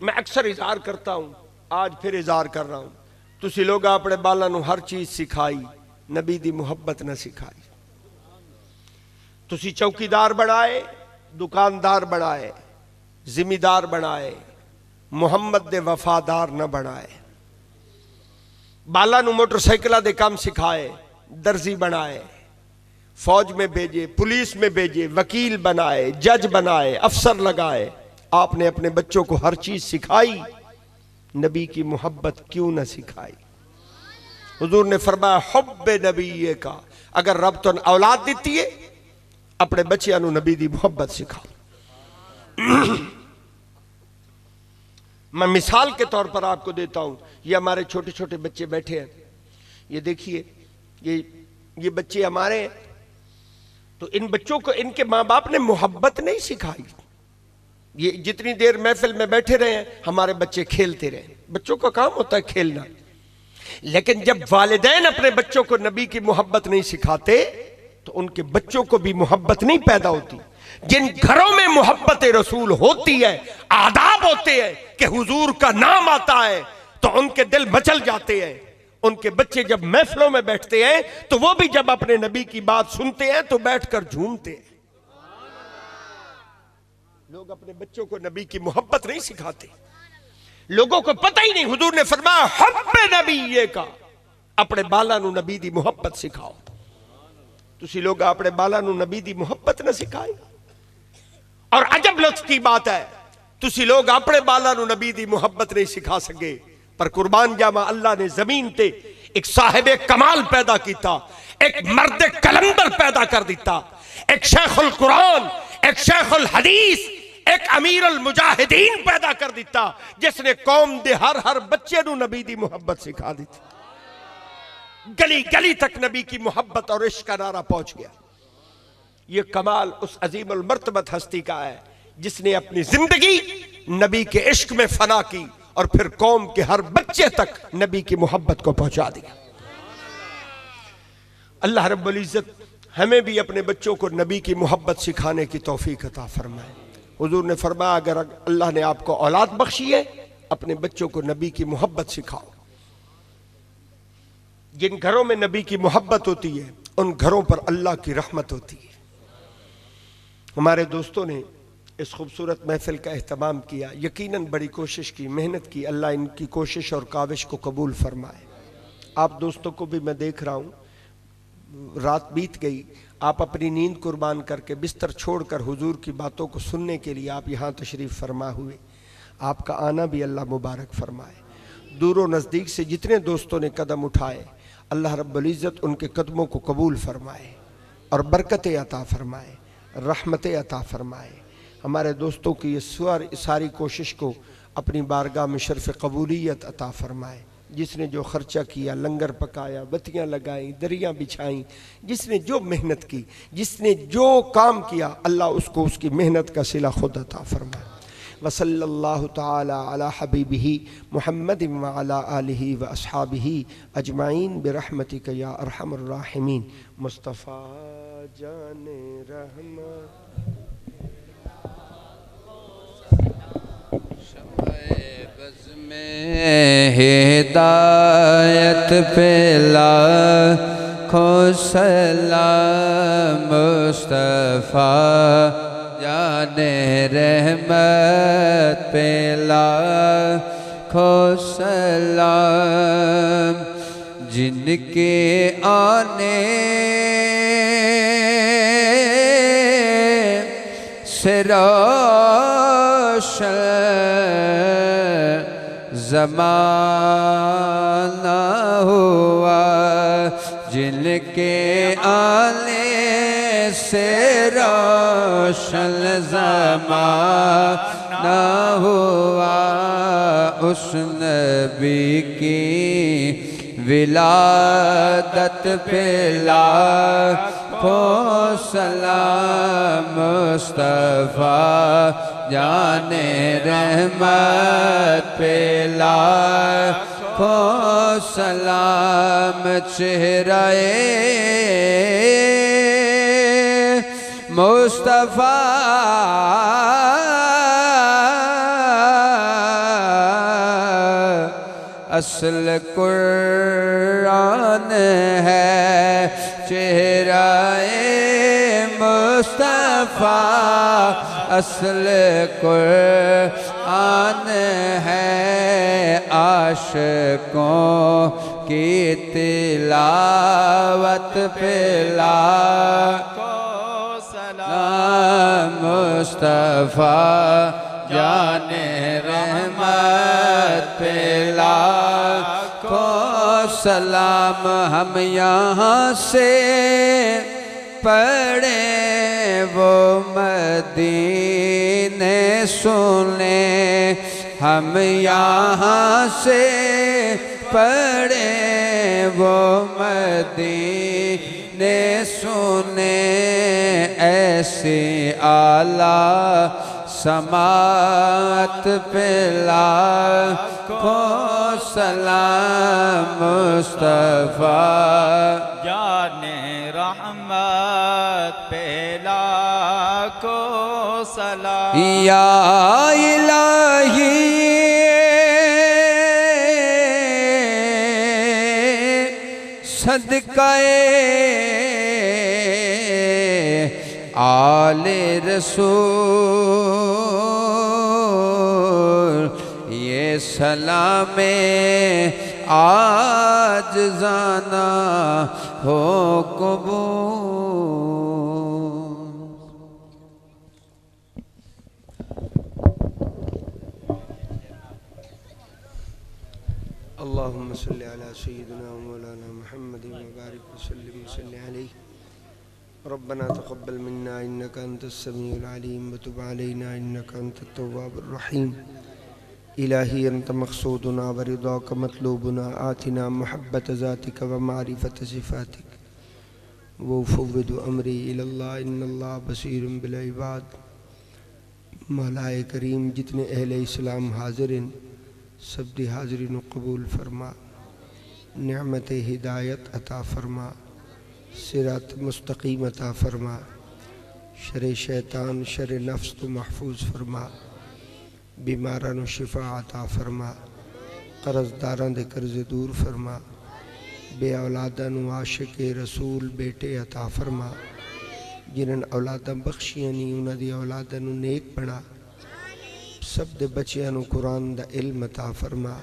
मैं अक्सर इजहार करता हूं, आज फिर इजहार कर रहा हूं, तुसी लोग अपने बाला नू हर चीज सिखाई, नबी दी मोहब्बत न सिखाई। तुसी चौकीदार बनाए, दुकानदार बनाए, जिम्मेदार बनाए, मुहम्मद दे वफादार न बनाए। बाला नू मोटरसाइकिल दे काम सिखाए, दर्जी बनाए, फौज में भेजे, पुलिस में भेजे, वकील बनाए, जज बनाए, अफसर लगाए। आपने अपने बच्चों को हर चीज सिखाई, नबी की मोहब्बत क्यों न सिखाई? हुजूर ने फरमाया हुब्बे नबी का, अगर रब तो औलाद देती है, अपने बच्चियां नू नबी दी मोहब्बत सिखाओ। मैं मिसाल के तौर पर आपको देता हूं, ये हमारे छोटे छोटे बच्चे बैठे हैं, ये देखिए, ये बच्चे हमारे हैं। तो इन बच्चों को इनके माँ बाप ने मोहब्बत नहीं सिखाई। ये जितनी देर महफिल में बैठे रहे हैं, हमारे बच्चे खेलते रहे। बच्चों का काम होता है खेलना, लेकिन जब वालिदैन अपने बच्चों को नबी की मोहब्बत नहीं सिखाते, तो उनके बच्चों को भी मोहब्बत नहीं पैदा होती। जिन घरों में मोहब्बत रसूल होती है, आदाब होते हैं कि हुजूर का नाम आता है, तो उनके दिल मचल जाते हैं। उनके बच्चे जब महफिलों में बैठते हैं, तो वो भी जब अपने नबी की बात सुनते हैं तो बैठकर झूमते हैं। लोग अपने बच्चों को नबी की मोहब्बत नहीं सिखाते। लोगों को पता ही नहीं। हुजूर ने फरमाया हुब्बे नबी का, अपने बाला नू नबी दी मोहब्बत सिखाओ। तुसी लोग अपने बाला नू नबी दी मोहब्बत न सिखाए। और अजब लुत्फ की बात है, तुसी लोग अपने बाला नू नबी दी मोहब्बत नहीं सिखा सके, पर कुर्बान जावा अल्लाह ने जमीन ते एक साहिब कमाल पैदा किया, एक मर्द कलंदर पैदा कर दिता, एक शेखुल कुरान, एक शेखुल हदीस, एक अमीर अल मुजाहिदीन पैदा कर दिता, जिसने कौम दे हर हर बच्चे नू नबी दी मोहब्बत सिखा दी थी। गली गली तक नबी की मोहब्बत और इश्क का नारा पहुंच गया। ये कमाल उस अजीम अल मर्तबत हस्ती का है जिसने अपनी जिंदगी नबी के इश्क में फना की और फिर कौम के हर बच्चे तक नबी की मोहब्बत को पहुंचा दिया। अल्लाह रब्बुल इज्जत हमें भी अपने बच्चों को नबी की मोहब्बत सिखाने की तौफीक अता फरमाए। हुजूर ने फरमाया, अगर अल्लाह ने आपको औलाद बख्शी है, अपने बच्चों को नबी की मोहब्बत सिखाओ। जिन घरों में नबी की मोहब्बत होती है उन घरों पर अल्लाह की रहमत होती है। हमारे दोस्तों ने इस खूबसूरत महफिल का एहतमाम किया, यकीनन बड़ी कोशिश की, मेहनत की। अल्लाह इनकी कोशिश और काविश को कबूल फरमाए। आप दोस्तों को भी मैं देख रहा हूँ, रात बीत गई, आप अपनी नींद कुर्बान करके बिस्तर छोड़कर हुजूर की बातों को सुनने के लिए आप यहाँ तशरीफ़ फरमा हुए। आपका आना भी अल्लाह मुबारक फरमाए। दूर व नज़दीक से जितने दोस्तों ने कदम उठाए, अल्लाह रब्बुल इज़्ज़त उनके कदमों को कबूल फरमाए और बरकतें अता फरमाए, रहमतें अता फरमाए। हमारे दोस्तों की ये सारी कोशिश को अपनी बारगाह में शर्फ़ कबूलियत अता फरमाए। जिसने जो खर्चा किया, लंगर पकाया, बत्तियाँ लगाई, दरियाँ बिछाई, जिसने जो मेहनत की, जिसने जो काम किया, अल्लाह उसको उसकी मेहनत का सिला खुद अता फरमाए। वसल्लल्लाहु ताला अला हबीबिही मुहम्मद व अला आलिही व अस्हाबिही अजमाइन बिरहमतिक या अरहमर राहिमीन। मुस्तफ़ा जाने रहमत में हिदायत पे लाखों सलाम मुस्तफ़ा जाने रहमत पे लाखों सलाम। जिनके आने से रोशन ज़माना हुआ, जिनके आने से रोशन ज़माना हुआ, उस नबी की विलादत पे लाखों सलाम मुस्तफ़ा जाने रहमत पे लाखों सलाम। चेहराए मुस्तफ़ा असल कुरान है, चेहराए मुस्तफ़ा असल कुरान है। आशिकों की तिलावत पे लाखों सलाम मुस्तफ़ा जाने रहमत पे लाखों सलाम। हम यहाँ से पढ़े वो मदीने सुने, हम यहाँ से पढ़े वो मदीने सुने। ऐसे आला समात पे लाखों सलाम मुस्तफ़ा जाने रहमत पे लाखों सलाम। या इलाही सदक़े आले रसूल, ये सलामे आज जाना हो कबूल। अल्लाह अल्लाहुम्मा सल्लि अला सय्यिदिना व मौलाना मुहम्मदिन व बारिक व सल्लिम व सल्लि अलैहि रब्बना तक़ब्बल मिन्ना इन्नका अंतस समीउल अलीम व तुब अलैना इन्नका अंतत तव्वाबुर रहीम इलाही अंत मक़सूदुना व रिदाका मतलूबुना आतिना मुहब्बत ज़ातिका व मारिफत सिफ़ातिक व उफ़व्विदु अमरी इलल्लाह इन्नल्लाह बसीरुम बिल इबाद। मौलाए करीम जितने अहले इस्लाम हाज़िरिन सब दी हाज़िरीन कबूल फरमा, नेमत हिदायत अता फरमा, सिरात मुस्तकीम अता फरमा, शर शैतान शर नफ्स तो महफूज फरमा, बीमारान शिफा अता फरमा, कर्जदारां दे कर्ज दूर फरमा, बे औलादां नूं आशिक रसूल बेटे अता फरमा, जिन्हां औलादां बख्शियां नहीं उन्हां दी औलादां नूं नेक बना, सब दे बच्चियां नूं कुरान दा इल्म अता फरमा,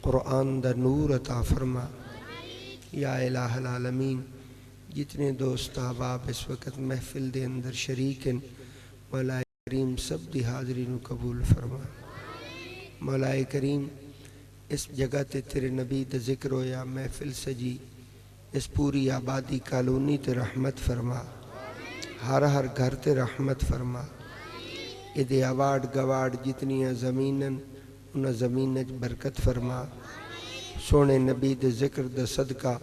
कुरान दा नूर अता फरमा। या इलाहल आलमीन जितने दोस्त अहबाब इस वक्त महफिल दे अंदर शरीक हैं मौलाए करीम सब दी हाज़री नूं कबूल फरमा। मौलाए करीम इस जगह ते तेरे नबी दा जिक्र होया, महफिल सजी, इस पूरी आबादी कॉलोनी ते रहमत फरमा, हर हर घर ते रहमत फरमा। इहदे आवाड़ गवाड़ जितनियां ज़मीनन उन्हां ज़मीन च बरकत फरमा। सोने नबी दे जिक्र दा सदका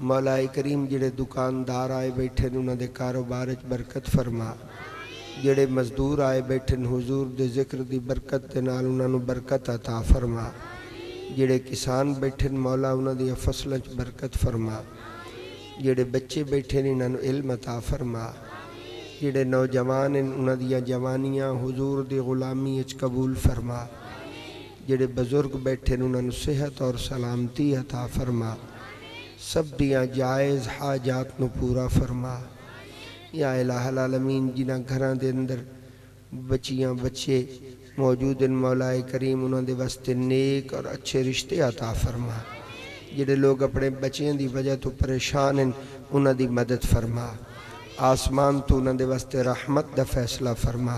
मौलाए करीम जिहड़े दुकानदार आए बैठे ने उन्हां दे कारोबार च बरकत फरमा, जिहड़े मजदूर आए बैठे ने हुजूर दे जिक्र दी बरकत दे नाल उन्हां नूं बरकत अता फरमा, जिहड़े किसान बैठे ने मौला उन्हां दी फसलां च बरकत फरमा, जिहड़े बच्चे बैठे ने इन्हां नूं इल्म अता फरमा, जिहड़े नौजवान हैं उन्हां दियां जवानियां हुजूर दी गुलामी च कबूल फरमा, जिहड़े बुजुर्ग बैठे ने उन्हां नूं सेहत और सलामती अता फरमा, सब दियां जायज़ हाजात नूं पूरा फरमा। या इलाहल आलमीन जिन्हां घरां दे अंदर बच्चियां बच्चे मौजूद हैं मौलाए करीम उन्हां दे वास्ते नेक और अच्छे रिश्ते अता फरमा। जिहड़े लोग अपने बच्चियां दी वजह तो परेशान हैं उन्हां दी मदद फरमा, आसमान तो उन्हां दे वास्ते रहमत दा फैसला फरमा।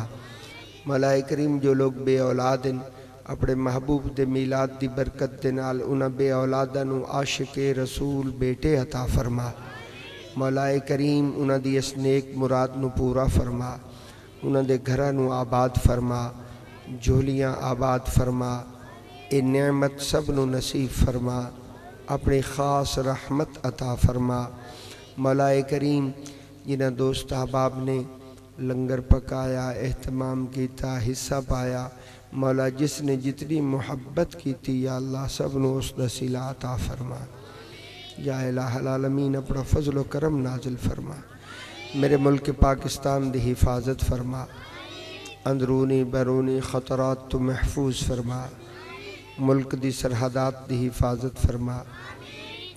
मौलाए करीम जो लोग बे औलाद हैं अपने महबूब दे मीलाद दी बरकत दे नाल उन्हां बे औलादां नूं आशिक रसूल बेटे अता फरमा। मौलाए करीम उन्हां दी इस नेक मुराद नूं पूरा फरमा, उन्हां दे घरां नूं आबाद फरमा, झोलियां आबाद फरमा, ए नेमत सब नूं नसीब फरमा, अपनी ख़ास रहमत अता फरमा। मौलाए करीम जिन्हां दोस्त अहबाब ने लंगर पकाया, एहतमाम किया, हिस्सा पाया, मौला जिसने जितनी मुहब्बत की थी या अल्लाह सब नूं उसदा सिला अता फरमा। या इलाहल आलमीन अपना फजल व करम नाजिल फरमा, मेरे मुल्क पाकिस्तान दी हिफाजत फरमा, अंदरूनी बैरूनी ख़तरात तो महफूज फरमा, मुल्क दी सरहदात दी हिफाजत फरमा,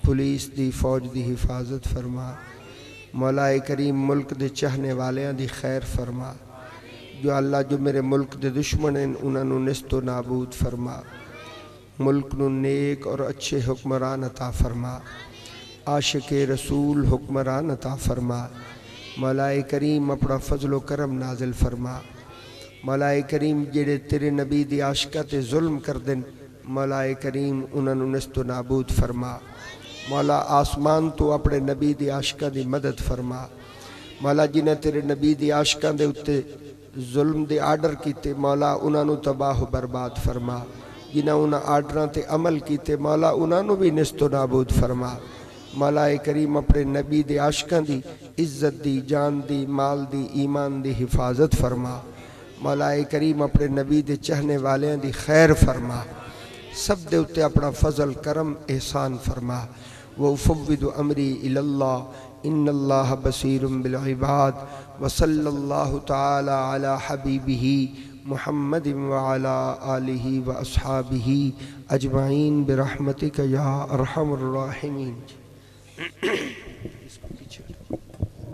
पुलिस दी फौज दी हिफाजत फरमा। मौलाए करीम मुल्क दे चाहने वालियां दी खैर फरमा, जो अल्लाह जो मेरे मुल्क दे दुश्मन हैं उन्हां नूं निस्तो नाबूद फरमा, मुल्क नूं नेक और अच्छे हुक्मरान अता फरमा, आशिक रसूल हुक्मरान अता फरमा। मौलाए करीम अपना फजल व करम नाजिल फरमा। मौलाए करीम जेड़े तेरे नबी दी आशिका ते जुल्म कर देन मौलाए करीम उन्हां नूं निस्तो नाबूद फरमा। मौला आसमान तो अपने नबी दी आशिका दी मदद फरमा। मौला जिन्हें तेरे नबी दी आशिका दे उत्ते जुल्म दे आर्डर किते मौला उन्हां नूं तबाह बर्बाद फरमा, जिन्हां उन्हां आर्डरां ते अमल किते मौला उन्हां नूं भी निस्तो नाबूद फरमा। मौलाए करीम अपने नबी दे आशिकां दी इज्जत दी, जान दी, माल दी, ईमान दी हिफाजत फरमा। मौलाए करीम अपने नबी दे चाहने वालियां दी खैर फरमा, सब दे उत्ते अपना फजल करम एहसान फरमा। व उफ़व्विदु अमरी इलल्लाह इन्नल्लाह बसीरुम बिल इबाद व सल्लल्लाहु तआला अला हबीबिही मुहम्मदिन व अला आलिही व अस्हाबिही अजमाइन बिरहमतिका या अरहमर राहिमीन।